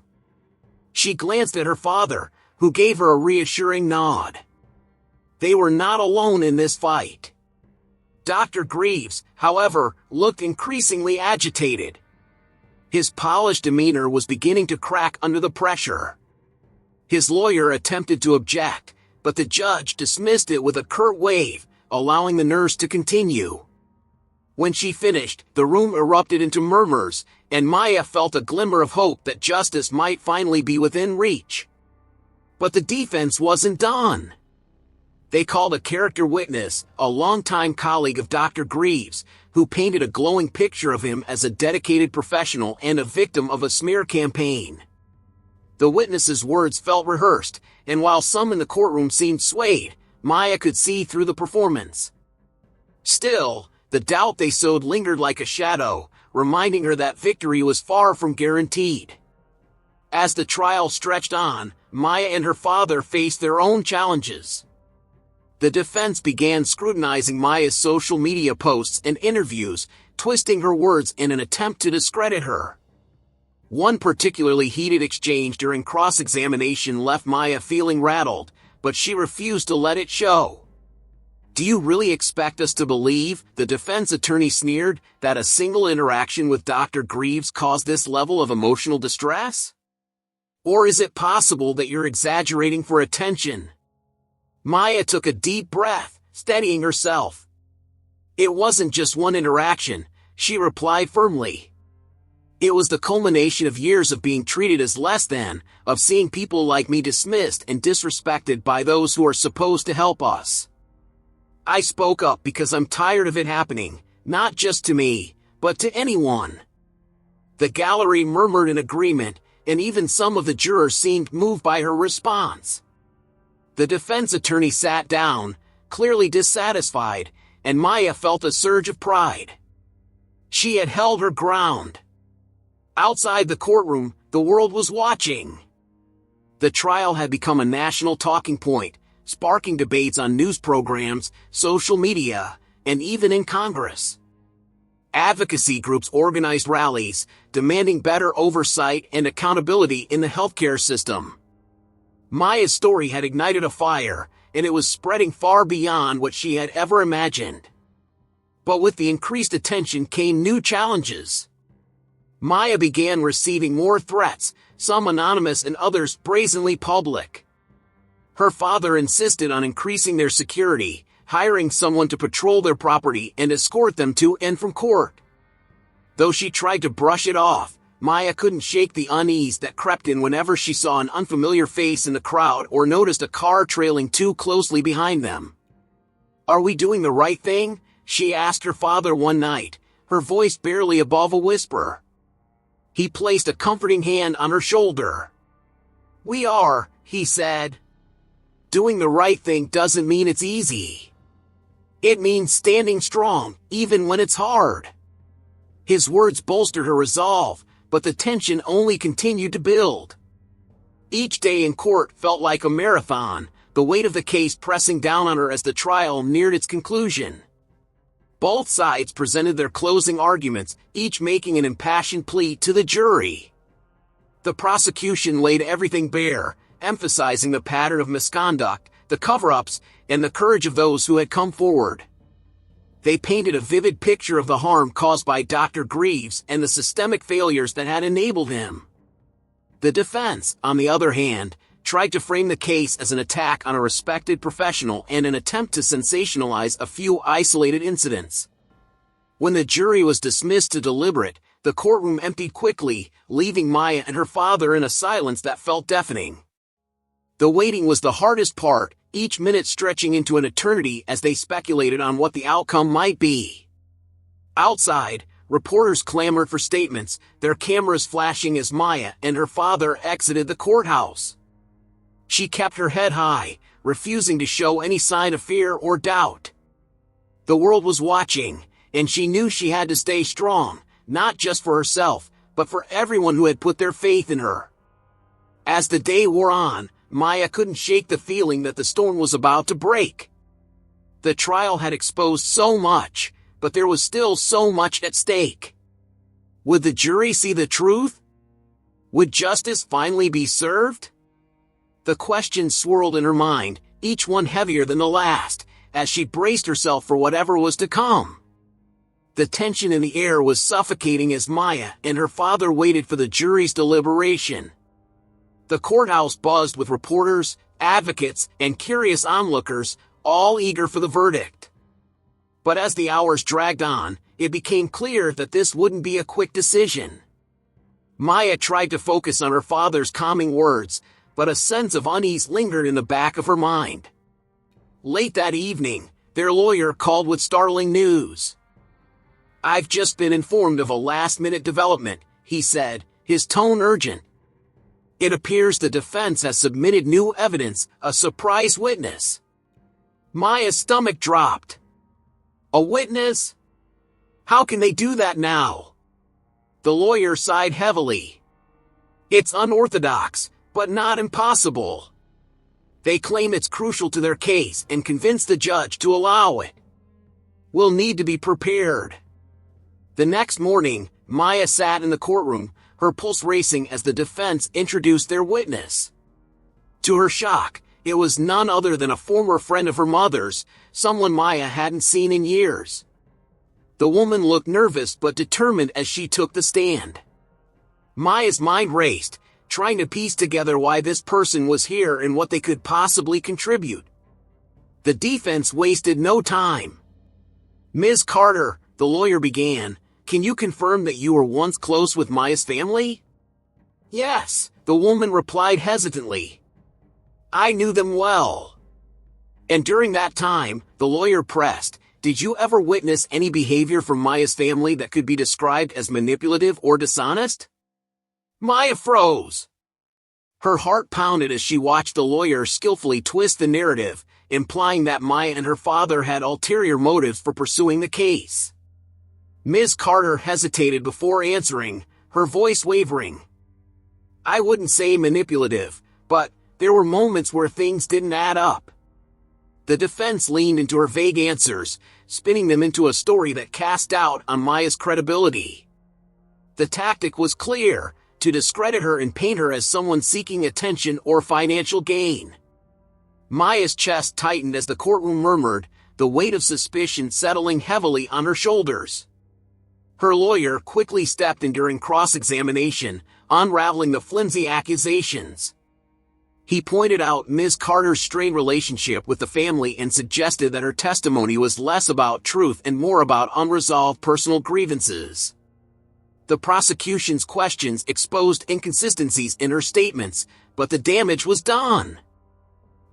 A: She glanced at her father, who gave her a reassuring nod. They were not alone in this fight. Dr. Greaves, however, looked increasingly agitated. His polished demeanor was beginning to crack under the pressure. His lawyer attempted to object, but the judge dismissed it with a curt wave, allowing the nurse to continue. When she finished, the room erupted into murmurs, and Maya felt a glimmer of hope that justice might finally be within reach. But the defense wasn't done. They called a character witness, a longtime colleague of Dr. Greaves, who painted a glowing picture of him as a dedicated professional and a victim of a smear campaign. The witness's words felt rehearsed, and while some in the courtroom seemed swayed, Maya could see through the performance. Still, the doubt they sowed lingered like a shadow, reminding her that victory was far from guaranteed. As the trial stretched on, Maya and her father faced their own challenges. The defense began scrutinizing Maya's social media posts and interviews, twisting her words in an attempt to discredit her. One particularly heated exchange during cross-examination left Maya feeling rattled, but she refused to let it show. "Do you really expect us to believe," the defense attorney sneered, "that a single interaction with Dr. Greaves caused this level of emotional distress? Or is it possible that you're exaggerating for attention?" Maya took a deep breath, steadying herself. "It wasn't just one interaction," she replied firmly. "It was the culmination of years of being treated as less than, of seeing people like me dismissed and disrespected by those who are supposed to help us. I spoke up because I'm tired of it happening, not just to me, but to anyone." The gallery murmured in agreement, and even some of the jurors seemed moved by her response. The defense attorney sat down, clearly dissatisfied, and Maya felt a surge of pride. She had held her ground. Outside the courtroom, the world was watching. The trial had become a national talking point, sparking debates on news programs, social media, and even in Congress. Advocacy groups organized rallies, demanding better oversight and accountability in the healthcare system. Maya's story had ignited a fire, and it was spreading far beyond what she had ever imagined. But with the increased attention came new challenges. Maya began receiving more threats, some anonymous and others brazenly public. Her father insisted on increasing their security, hiring someone to patrol their property and escort them to and from court. Though she tried to brush it off, Maya couldn't shake the unease that crept in whenever she saw an unfamiliar face in the crowd or noticed a car trailing too closely behind them. "Are we doing the right thing?" she asked her father one night, her voice barely above a whisper. He placed a comforting hand on her shoulder. "We are," he said. "Doing the right thing doesn't mean it's easy. It means standing strong, even when it's hard." His words bolstered her resolve, but the tension only continued to build. Each day in court felt like a marathon, the weight of the case pressing down on her as the trial neared its conclusion. Both sides presented their closing arguments, each making an impassioned plea to the jury. The prosecution laid everything bare, emphasizing the pattern of misconduct, the cover-ups, and the courage of those who had come forward. They painted a vivid picture of the harm caused by Dr. Greaves and the systemic failures that had enabled him. The defense, on the other hand, tried to frame the case as an attack on a respected professional and an attempt to sensationalize a few isolated incidents. When the jury was dismissed to deliberate, the courtroom emptied quickly, leaving Maya and her father in a silence that felt deafening. The waiting was the hardest part, each minute stretching into an eternity as they speculated on what the outcome might be. Outside, reporters clamored for statements, their cameras flashing as Maya and her father exited the courthouse. She kept her head high, refusing to show any sign of fear or doubt. The world was watching, and she knew she had to stay strong, not just for herself, but for everyone who had put their faith in her. As the day wore on, Maya couldn't shake the feeling that the storm was about to break. The trial had exposed so much, but there was still so much at stake. Would the jury see the truth? Would justice finally be served? The questions swirled in her mind, each one heavier than the last, as she braced herself for whatever was to come. The tension in the air was suffocating as Maya and her father waited for the jury's deliberation. The courthouse buzzed with reporters, advocates, and curious onlookers, all eager for the verdict. But as the hours dragged on, it became clear that this wouldn't be a quick decision. Maya tried to focus on her father's calming words, but a sense of unease lingered in the back of her mind. Late that evening, their lawyer called with startling news. "I've just been informed of a last-minute development," he said, his tone urgent. "It appears the defense has submitted new evidence, a surprise witness." Maya's stomach dropped. A witness? How can they do that now? The lawyer sighed heavily. "It's unorthodox, but not impossible. They claim it's crucial to their case and convince the judge to allow it. We'll need to be prepared." The next morning, Maya sat in the courtroom, her pulse racing as the defense introduced their witness. To her shock, it was none other than a former friend of her mother's, someone Maya hadn't seen in years. The woman looked nervous but determined as she took the stand. Maya's mind raced, trying to piece together why this person was here and what they could possibly contribute. The defense wasted no time. "Ms. Carter," the lawyer began, "can you confirm that you were once close with Maya's family?" "Yes," the woman replied hesitantly. "I knew them well." "And during that time," the lawyer pressed, "did you ever witness any behavior from Maya's family that could be described as manipulative or dishonest?" Maya froze. Her heart pounded as she watched the lawyer skillfully twist the narrative, implying that Maya and her father had ulterior motives for pursuing the case. Ms. Carter hesitated before answering, her voice wavering. "I wouldn't say manipulative, but there were moments where things didn't add up." The defense leaned into her vague answers, spinning them into a story that cast doubt on Maya's credibility. The tactic was clear, to discredit her and paint her as someone seeking attention or financial gain. Maya's chest tightened as the courtroom murmured, the weight of suspicion settling heavily on her shoulders. Her lawyer quickly stepped in during cross-examination, unraveling the flimsy accusations. He pointed out Ms. Carter's strained relationship with the family and suggested that her testimony was less about truth and more about unresolved personal grievances. The prosecution's questions exposed inconsistencies in her statements, but the damage was done.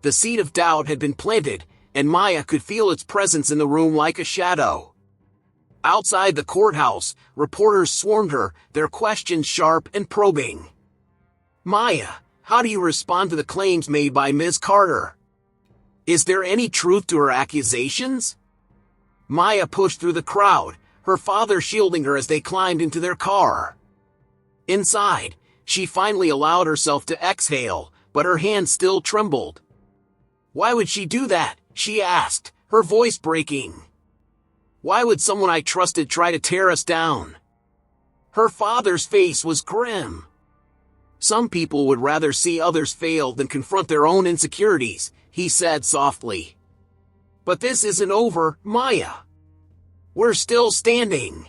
A: The seed of doubt had been planted, and Maya could feel its presence in the room like a shadow. Outside the courthouse, reporters swarmed her, their questions sharp and probing. "Maya, how do you respond to the claims made by Ms. Carter? Is there any truth to her accusations?" Maya pushed through the crowd, her father shielding her as they climbed into their car. Inside, she finally allowed herself to exhale, but her hand still trembled. "Why would she do that?" she asked, her voice breaking. "Why would someone I trusted try to tear us down?" Her father's face was grim. "Some people would rather see others fail than confront their own insecurities," he said softly. "But this isn't over, Maya. We're still standing."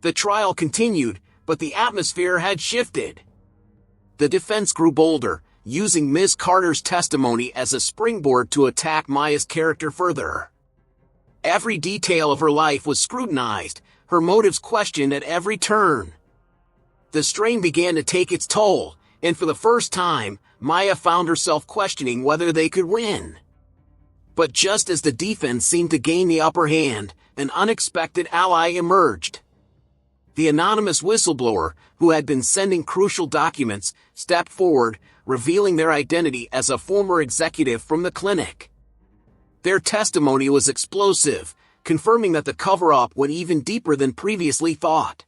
A: The trial continued, but the atmosphere had shifted. The defense grew bolder, using Ms. Carter's testimony as a springboard to attack Maya's character further. Every detail of her life was scrutinized, her motives questioned at every turn. The strain began to take its toll, and for the first time, Maya found herself questioning whether they could win. But just as the defense seemed to gain the upper hand, an unexpected ally emerged. The anonymous whistleblower, who had been sending crucial documents, stepped forward, revealing their identity as a former executive from the clinic. Their testimony was explosive, confirming that the cover-up went even deeper than previously thought.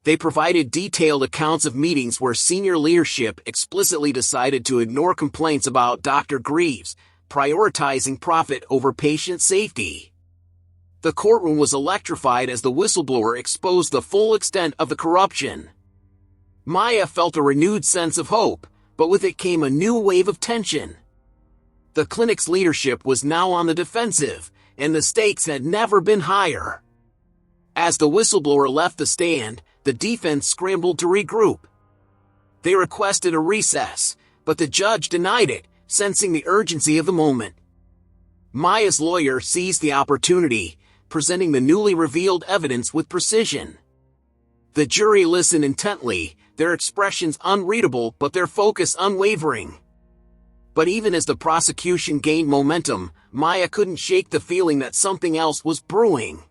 A: They provided detailed accounts of meetings where senior leadership explicitly decided to ignore complaints about Dr. Greaves, prioritizing profit over patient safety. The courtroom was electrified as the whistleblower exposed the full extent of the corruption. Maya felt a renewed sense of hope, but with it came a new wave of tension. The clinic's leadership was now on the defensive, and the stakes had never been higher. As the whistleblower left the stand, the defense scrambled to regroup. They requested a recess, but the judge denied it, sensing the urgency of the moment. Maya's lawyer seized the opportunity, presenting the newly revealed evidence with precision. The jury listened intently, their expressions unreadable but their focus unwavering. But even as the prosecution gained momentum, Maya couldn't shake the feeling that something else was brewing.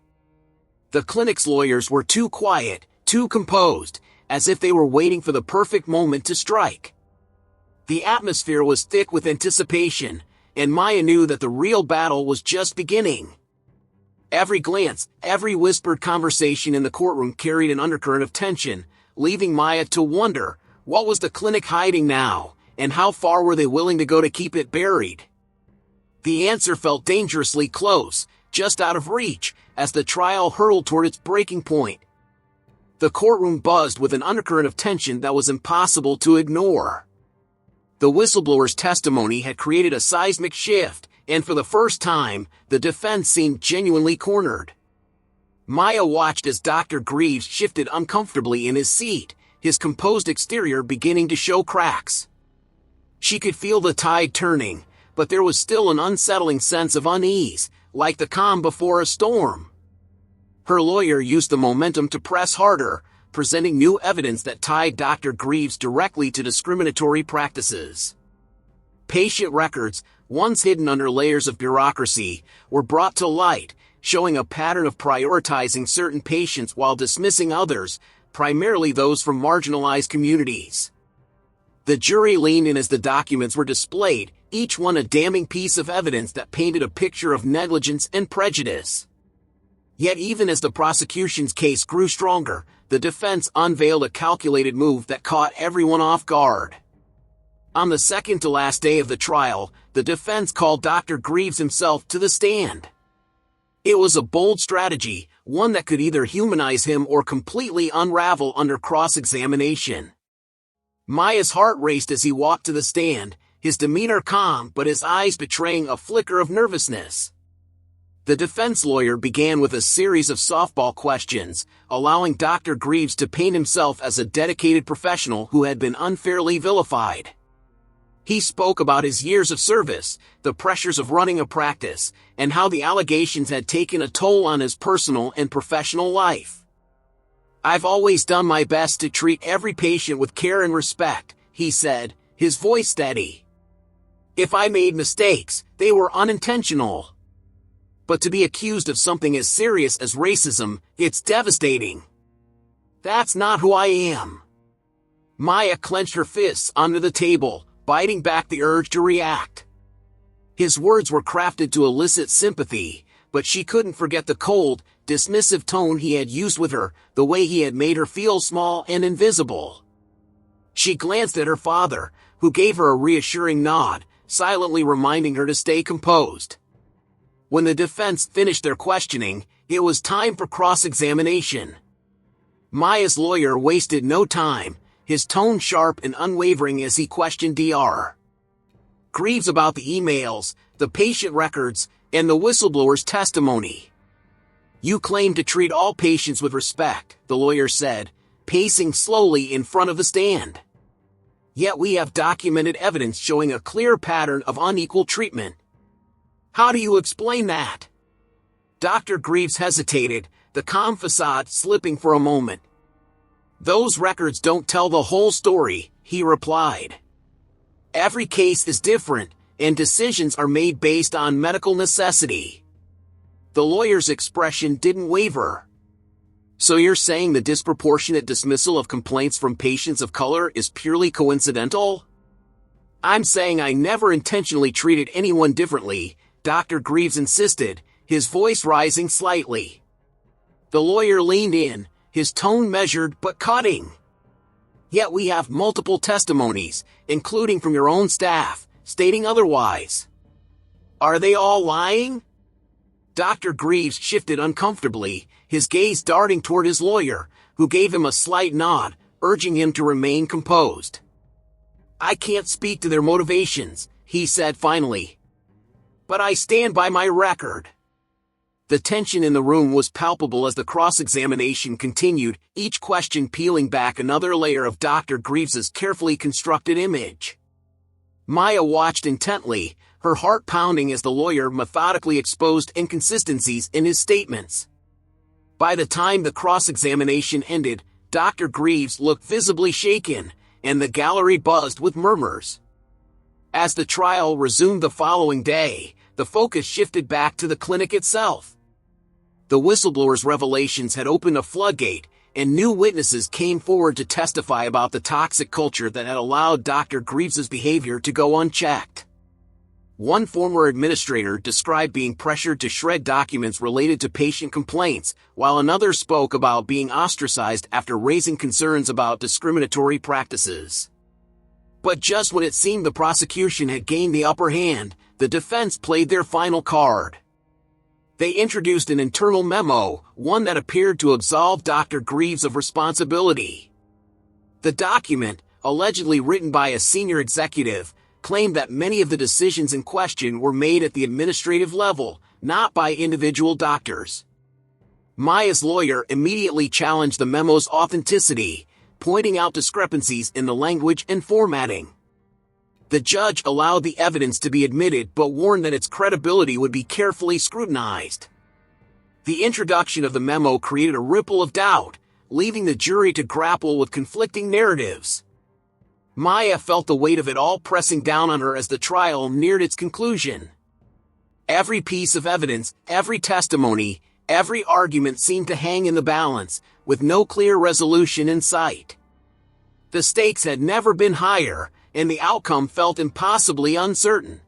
A: The clinic's lawyers were too quiet, too composed, as if they were waiting for the perfect moment to strike. The atmosphere was thick with anticipation, and Maya knew that the real battle was just beginning. Every glance, every whispered conversation in the courtroom carried an undercurrent of tension, leaving Maya to wonder, what was the clinic hiding now, and how far were they willing to go to keep it buried? The answer felt dangerously close, just out of reach, as the trial hurtled toward its breaking point. The courtroom buzzed with an undercurrent of tension that was impossible to ignore. The whistleblower's testimony had created a seismic shift, and for the first time, the defense seemed genuinely cornered. Maya watched as Dr. Greaves shifted uncomfortably in his seat, his composed exterior beginning to show cracks. She could feel the tide turning, but there was still an unsettling sense of unease, like the calm before a storm. Her lawyer used the momentum to press harder, presenting new evidence that tied Dr. Greaves directly to discriminatory practices. Patient records, once hidden under layers of bureaucracy, were brought to light, showing a pattern of prioritizing certain patients while dismissing others, primarily those from marginalized communities. The jury leaned in as the documents were displayed, each one a damning piece of evidence that painted a picture of negligence and prejudice. Yet even as the prosecution's case grew stronger, the defense unveiled a calculated move that caught everyone off guard. On the second-to-last day of the trial, the defense called Dr. Greaves himself to the stand. It was a bold strategy, one that could either humanize him or completely unravel under cross-examination. Maya's heart raced as he walked to the stand, his demeanor calm but his eyes betraying a flicker of nervousness. The defense lawyer began with a series of softball questions, allowing Dr. Greaves to paint himself as a dedicated professional who had been unfairly vilified. He spoke about his years of service, the pressures of running a practice, and how the allegations had taken a toll on his personal and professional life. "I've always done my best to treat every patient with care and respect," he said, his voice steady. "If I made mistakes, they were unintentional. But to be accused of something as serious as racism, it's devastating. That's not who I am." Maya clenched her fists under the table, biting back the urge to react. His words were crafted to elicit sympathy, but she couldn't forget the cold, dismissive tone he had used with her, the way he had made her feel small and invisible. She glanced at her father, who gave her a reassuring nod, silently reminding her to stay composed. When the defense finished their questioning, it was time for cross-examination. Maya's lawyer wasted no time, his tone sharp and unwavering as he questioned Dr. Greaves about the emails, the patient records, and the whistleblower's testimony. "You claim to treat all patients with respect," the lawyer said, pacing slowly in front of the stand. "Yet we have documented evidence showing a clear pattern of unequal treatment. How do you explain that?" Dr. Greaves hesitated, the calm facade slipping for a moment. "Those records don't tell the whole story," he replied. "Every case is different, and decisions are made based on medical necessity. The lawyer's expression didn't waver. So you're saying the disproportionate dismissal of complaints from patients of color is purely coincidental? I'm saying I never intentionally treated anyone differently, Dr. Greaves insisted, his voice rising slightly. The lawyer leaned in, his tone measured but cutting. Yet we have multiple testimonies, including from your own staff, stating otherwise. Are they all lying? Dr. Greaves shifted uncomfortably, his gaze darting toward his lawyer, who gave him a slight nod, urging him to remain composed. I can't speak to their motivations, he said finally. But I stand by my record. The tension in the room was palpable as the cross-examination continued, each question peeling back another layer of Dr. Greaves's carefully constructed image. Maya watched intently, her heart pounding as the lawyer methodically exposed inconsistencies in his statements. By the time the cross-examination ended, Dr. Greaves looked visibly shaken, and the gallery buzzed with murmurs. As the trial resumed the following day, the focus shifted back to the clinic itself. The whistleblower's revelations had opened a floodgate, and new witnesses came forward to testify about the toxic culture that had allowed Dr. Greaves's behavior to go unchecked. One former administrator described being pressured to shred documents related to patient complaints, while another spoke about being ostracized after raising concerns about discriminatory practices. But just when it seemed the prosecution had gained the upper hand, the defense played their final card. They introduced an internal memo, one that appeared to absolve Dr. Greaves of responsibility. The document, allegedly written by a senior executive, claimed that many of the decisions in question were made at the administrative level, not by individual doctors. Maya's lawyer immediately challenged the memo's authenticity, pointing out discrepancies in the language and formatting. The judge allowed the evidence to be admitted but warned that its credibility would be carefully scrutinized. The introduction of the memo created a ripple of doubt, leaving the jury to grapple with conflicting narratives. Maya felt the weight of it all pressing down on her as the trial neared its conclusion. Every piece of evidence, every testimony, every argument seemed to hang in the balance, with no clear resolution in sight. The stakes had never been higher, and the outcome felt impossibly uncertain.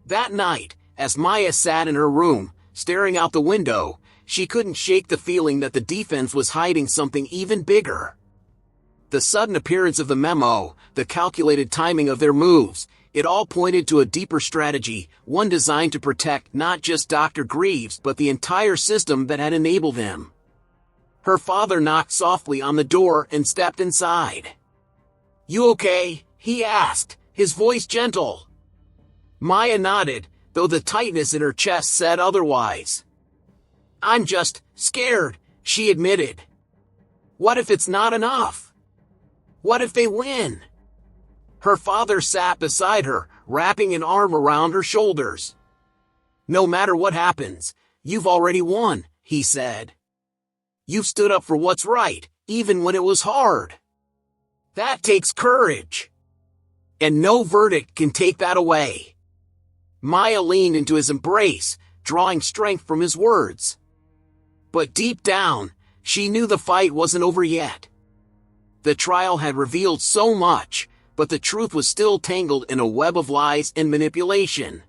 A: That night, as Maya sat in her room, staring out the window, she couldn't shake the feeling that the defense was hiding something even bigger. The sudden appearance of the memo, the calculated timing of their moves, it all pointed to a deeper strategy, one designed to protect not just Dr. Greaves but the entire system that had enabled him. Her father knocked softly on the door and stepped inside. "You okay?" he asked, his voice gentle. Maya nodded, though the tightness in her chest said otherwise. "I'm just scared," she admitted. "What if it's not enough? What if they win?" Her father sat beside her, wrapping an arm around her shoulders. "No matter what happens, you've already won," he said. "You've stood up for what's right, even when it was hard. That takes courage. And no verdict can take that away." Maya leaned into his embrace, drawing strength from his words. But deep down, she knew the fight wasn't over yet. The trial had revealed so much, but the truth was still tangled in a web of lies and manipulation.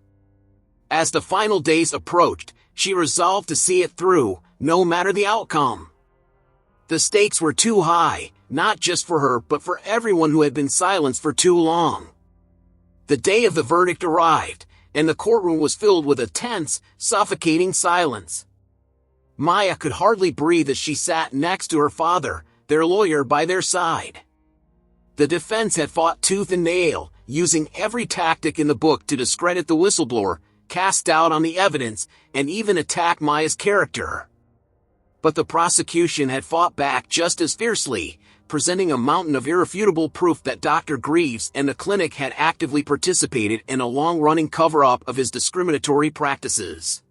A: As the final days approached, she resolved to see it through, no matter the outcome. The stakes were too high, not just for her but for everyone who had been silenced for too long. The day of the verdict arrived, and the courtroom was filled with a tense, suffocating silence. Maya could hardly breathe as she sat next to her father, their lawyer by their side. The defense had fought tooth and nail, using every tactic in the book to discredit the whistleblower, cast doubt on the evidence, and even attack Maya's character. But the prosecution had fought back just as fiercely, presenting a mountain of irrefutable proof that Dr. Greaves and the clinic had actively participated in a long-running cover-up of his discriminatory practices.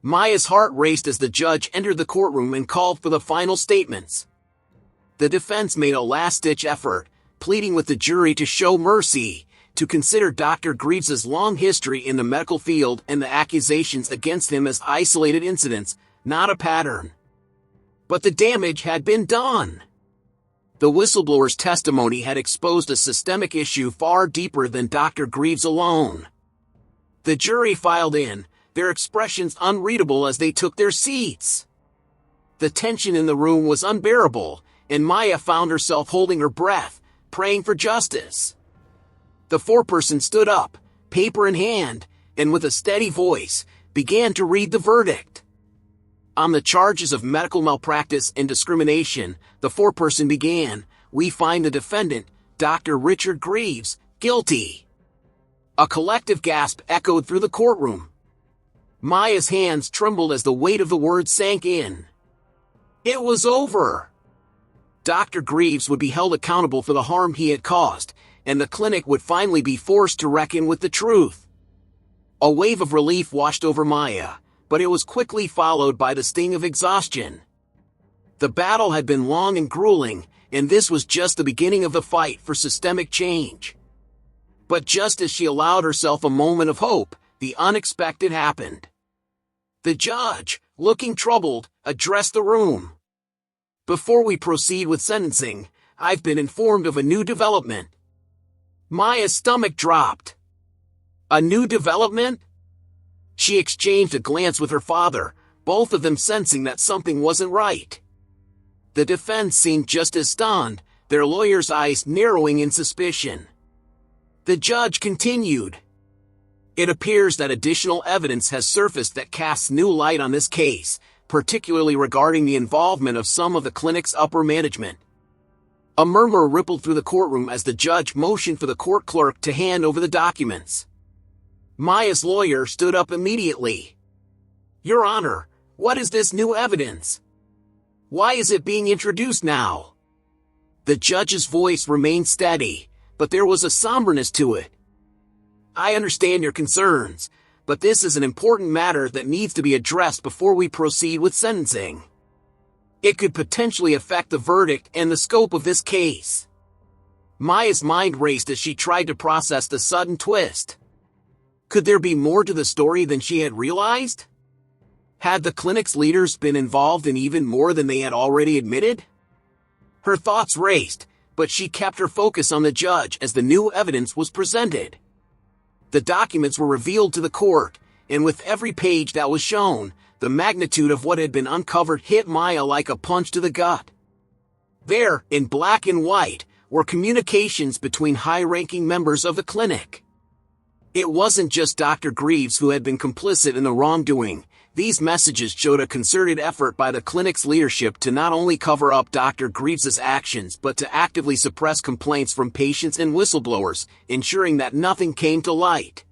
A: Maya's heart raced as the judge entered the courtroom and called for the final statements. The defense made a last-ditch effort, pleading with the jury to show mercy, to consider Dr. Greaves's long history in the medical field and the accusations against him as isolated incidents, not a pattern. But the damage had been done. The whistleblower's testimony had exposed a systemic issue far deeper than Dr. Greaves alone. The jury filed in, their expressions unreadable as they took their seats. The tension in the room was unbearable, and Maya found herself holding her breath, praying for justice. The foreperson stood up, paper in hand, and with a steady voice, began to read the verdict. On the charges of medical malpractice and discrimination, the foreperson began, "We find the defendant, Dr. Richard Greaves, guilty." A collective gasp echoed through the courtroom. Maya's hands trembled as the weight of the words sank in. It was over. Dr. Greaves would be held accountable for the harm he had caused, and the clinic would finally be forced to reckon with the truth. A wave of relief washed over Maya, but it was quickly followed by the sting of exhaustion. The battle had been long and grueling, and this was just the beginning of the fight for systemic change. But just as she allowed herself a moment of hope, the unexpected happened. The judge, looking troubled, addressed the room. "Before we proceed with sentencing, I've been informed of a new development." Maya's stomach dropped. A new development? She exchanged a glance with her father, both of them sensing that something wasn't right. The defense seemed just as stunned, their lawyers' eyes narrowing in suspicion. The judge continued. "It appears that additional evidence has surfaced that casts new light on this case, particularly regarding the involvement of some of the clinic's upper management." A murmur rippled through the courtroom as the judge motioned for the court clerk to hand over the documents. Maya's lawyer stood up immediately. "Your Honor, what is this new evidence? Why is it being introduced now?" The judge's voice remained steady, but there was a somberness to it. "I understand your concerns, but this is an important matter that needs to be addressed before we proceed with sentencing. It could potentially affect the verdict and the scope of this case." Maya's mind raced as she tried to process the sudden twist. Could there be more to the story than she had realized? Had the clinic's leaders been involved in even more than they had already admitted? Her thoughts raced, but she kept her focus on the judge as the new evidence was presented. The documents were revealed to the court, and with every page that was shown, the magnitude of what had been uncovered hit Maya like a punch to the gut. There, in black and white, were communications between high-ranking members of the clinic. It wasn't just Dr. Greaves who had been complicit in the wrongdoing. These messages showed a concerted effort by the clinic's leadership to not only cover up Dr. Greaves's actions but to actively suppress complaints from patients and whistleblowers, ensuring that nothing came to light.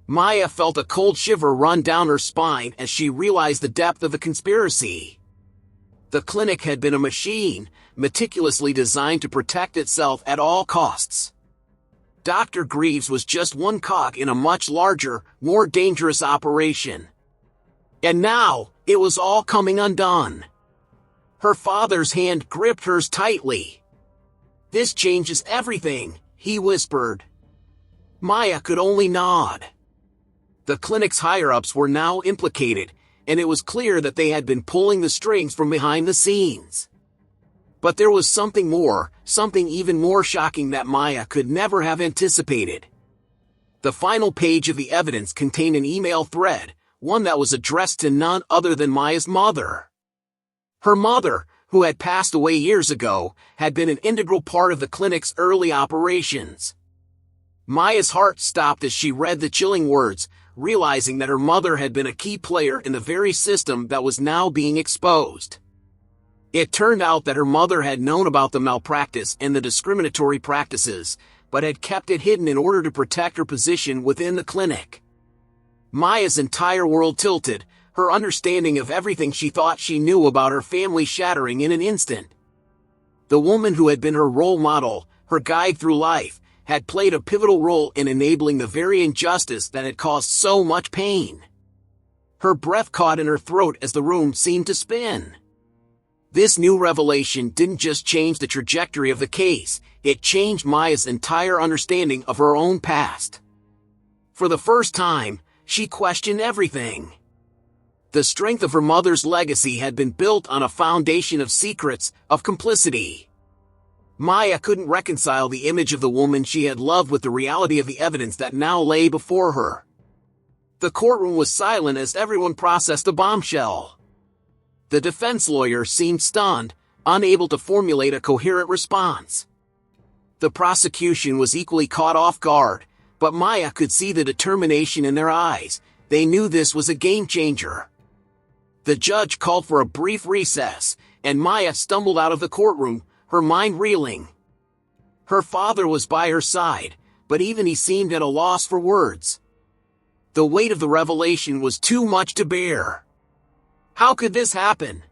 A: Maya felt a cold shiver run down her spine as she realized the depth of the conspiracy. The clinic had been a machine, meticulously designed to protect itself at all costs. Dr. Greaves was just one cog in a much larger, more dangerous operation. And now, it was all coming undone. Her father's hand gripped hers tightly. "This changes everything," he whispered. Maya could only nod. The clinic's higher-ups were now implicated, and it was clear that they had been pulling the strings from behind the scenes. But there was something more, something even more shocking that Maya could never have anticipated. The final page of the evidence contained an email thread, one that was addressed to none other than Maya's mother. Her mother, who had passed away years ago, had been an integral part of the clinic's early operations. Maya's heart stopped as she read the chilling words, realizing that her mother had been a key player in the very system that was now being exposed. It turned out that her mother had known about the malpractice and the discriminatory practices, but had kept it hidden in order to protect her position within the clinic. Maya's entire world tilted, her understanding of everything she thought she knew about her family shattering in an instant. The woman who had been her role model, her guide through life, had played a pivotal role in enabling the very injustice that had caused so much pain. Her breath caught in her throat as the room seemed to spin. This new revelation didn't just change the trajectory of the case, it changed Maya's entire understanding of her own past. For the first time, she questioned everything. The strength of her mother's legacy had been built on a foundation of secrets, of complicity. Maya couldn't reconcile the image of the woman she had loved with the reality of the evidence that now lay before her. The courtroom was silent as everyone processed the bombshell. The defense lawyer seemed stunned, unable to formulate a coherent response. The prosecution was equally caught off guard, but Maya could see the determination in their eyes. They knew this was a game changer. The judge called for a brief recess, and Maya stumbled out of the courtroom, her mind reeling. Her father was by her side, but even he seemed at a loss for words. The weight of the revelation was too much to bear. How could this happen?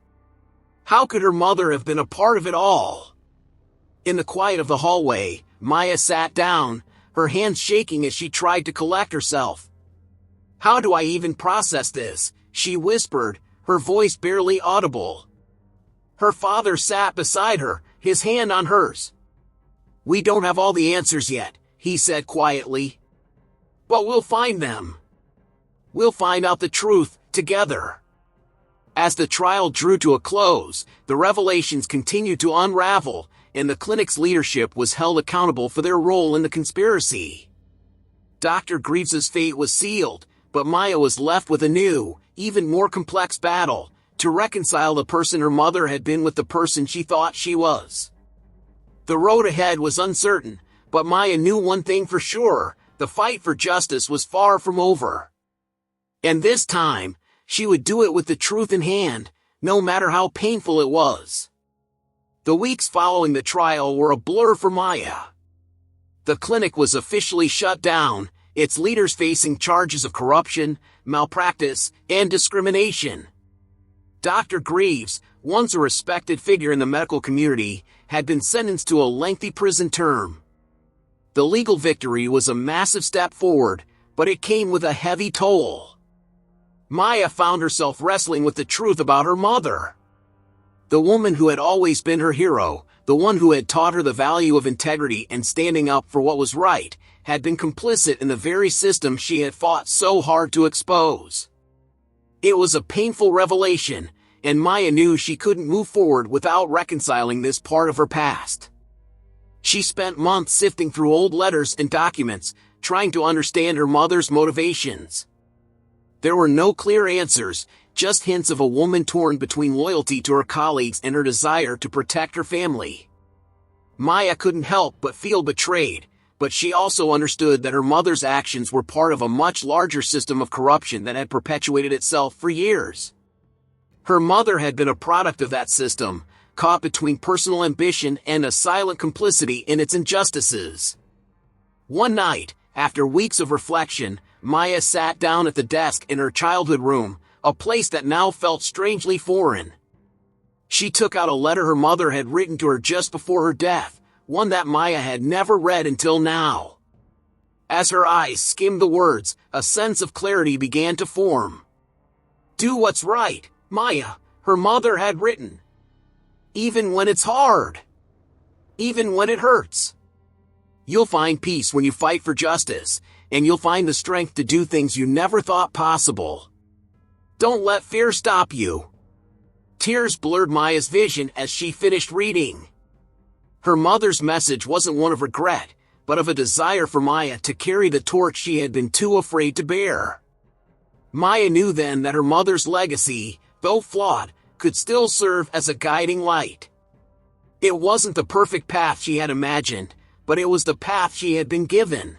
A: How could her mother have been a part of it all? In the quiet of the hallway, Maya sat down, her hands shaking as she tried to collect herself. "How do I even process this?" she whispered, her voice barely audible. Her father sat beside her, his hand on hers. "We don't have all the answers yet," he said quietly. "But we'll find them. We'll find out the truth, together." As the trial drew to a close, the revelations continued to unravel, and the clinic's leadership was held accountable for their role in the conspiracy. Dr. Greaves's fate was sealed, but Maya was left with a new, even more complex battle, to reconcile the person her mother had been with the person she thought she was. The road ahead was uncertain, but Maya knew one thing for sure: the fight for justice was far from over. And this time, she would do it with the truth in hand, no matter how painful it was. The weeks following the trial were a blur for Maya. The clinic was officially shut down, its leaders facing charges of corruption, malpractice, and discrimination. Dr. Greaves, once a respected figure in the medical community, had been sentenced to a lengthy prison term. The legal victory was a massive step forward, but it came with a heavy toll. Maya found herself wrestling with the truth about her mother. The woman who had always been her hero, the one who had taught her the value of integrity and standing up for what was right, had been complicit in the very system she had fought so hard to expose. It was a painful revelation, and Maya knew she couldn't move forward without reconciling this part of her past. She spent months sifting through old letters and documents, trying to understand her mother's motivations. There were no clear answers, just hints of a woman torn between loyalty to her colleagues and her desire to protect her family. Maya couldn't help but feel betrayed, but she also understood that her mother's actions were part of a much larger system of corruption that had perpetuated itself for years. Her mother had been a product of that system, caught between personal ambition and a silent complicity in its injustices. One night, after weeks of reflection, Maya sat down at the desk in her childhood room, a place that now felt strangely foreign. She took out a letter her mother had written to her just before her death, one that Maya had never read until now. As her eyes skimmed the words, a sense of clarity began to form. "Do what's right, Maya," her mother had written. "Even when it's hard. Even when it hurts. You'll find peace when you fight for justice, and you'll find the strength to do things you never thought possible. Don't let fear stop you." Tears blurred Maya's vision as she finished reading. Her mother's message wasn't one of regret, but of a desire for Maya to carry the torch she had been too afraid to bear. Maya knew then that her mother's legacy, though flawed, could still serve as a guiding light. It wasn't the perfect path she had imagined, but it was the path she had been given.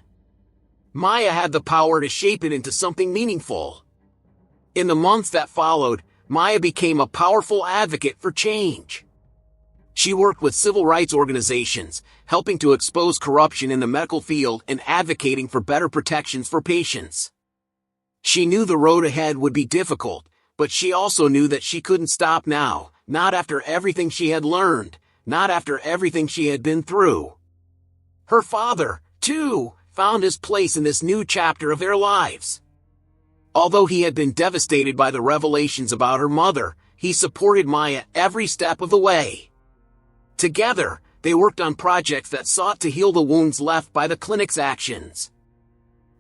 A: Maya had the power to shape it into something meaningful. In the months that followed, Maya became a powerful advocate for change. She worked with civil rights organizations, helping to expose corruption in the medical field and advocating for better protections for patients. She knew the road ahead would be difficult, but she also knew that she couldn't stop now, not after everything she had learned, not after everything she had been through. Her father, too, found his place in this new chapter of their lives. Although he had been devastated by the revelations about her mother, he supported Maya every step of the way. Together, they worked on projects that sought to heal the wounds left by the clinic's actions.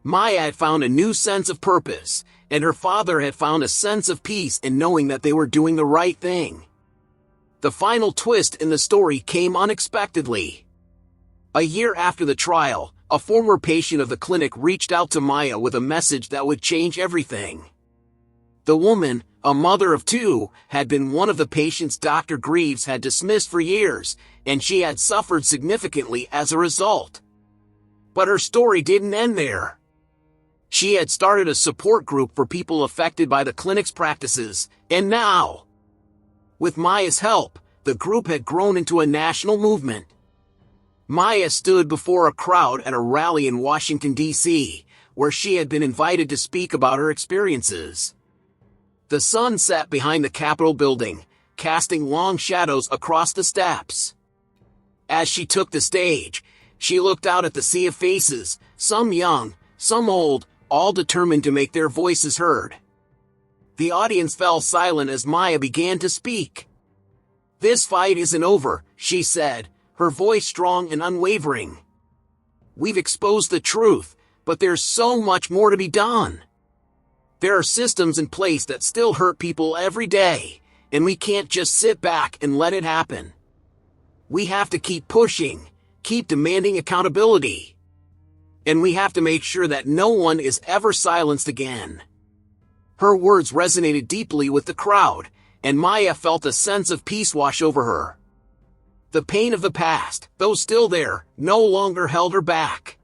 A: Maya had found a new sense of purpose, and her father had found a sense of peace in knowing that they were doing the right thing. The final twist in the story came unexpectedly. A year after the trial, a former patient of the clinic reached out to Maya with a message that would change everything. The woman, a mother of two, had been one of the patients Dr. Greaves had dismissed for years, and she had suffered significantly as a result. But her story didn't end there. She had started a support group for people affected by the clinic's practices, and now, with Maya's help, the group had grown into a national movement. Maya stood before a crowd at a rally in Washington, D.C., where she had been invited to speak about her experiences. The sun set behind the Capitol building, casting long shadows across the steps. As she took the stage, she looked out at the sea of faces, some young, some old, all determined to make their voices heard. The audience fell silent as Maya began to speak. "This fight isn't over," she said, her voice strong and unwavering. "We've exposed the truth, but there's so much more to be done. There are systems in place that still hurt people every day, and we can't just sit back and let it happen. We have to keep pushing, keep demanding accountability. And we have to make sure that no one is ever silenced again." Her words resonated deeply with the crowd, and Maya felt a sense of peace wash over her. The pain of the past, though still there, no longer held her back.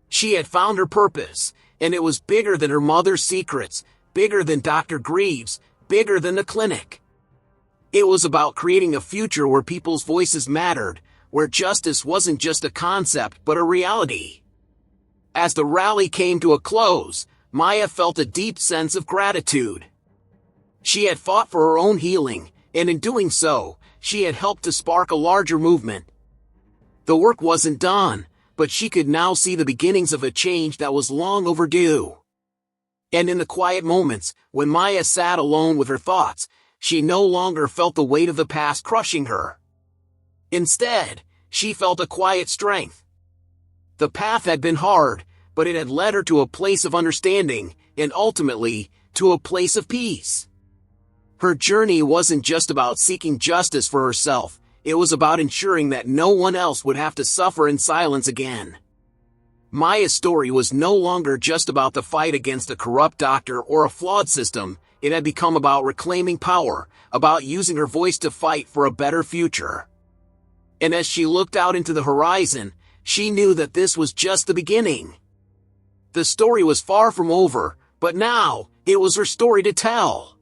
A: She had found her purpose, and it was bigger than her mother's secrets, bigger than Dr. Greaves, bigger than the clinic. It was about creating a future where people's voices mattered, where justice wasn't just a concept but a reality. As the rally came to a close, Maya felt a deep sense of gratitude. She had fought for her own healing, and in doing so, she had helped to spark a larger movement. The work wasn't done, but she could now see the beginnings of a change that was long overdue. And in the quiet moments, when Maya sat alone with her thoughts, she no longer felt the weight of the past crushing her. Instead, she felt a quiet strength. The path had been hard, but it had led her to a place of understanding, and ultimately, to a place of peace. Her journey wasn't just about seeking justice for herself, it was about ensuring that no one else would have to suffer in silence again. Maya's story was no longer just about the fight against a corrupt doctor or a flawed system, it had become about reclaiming power, about using her voice to fight for a better future. And as she looked out into the horizon, she knew that this was just the beginning. The story was far from over, but now, it was her story to tell.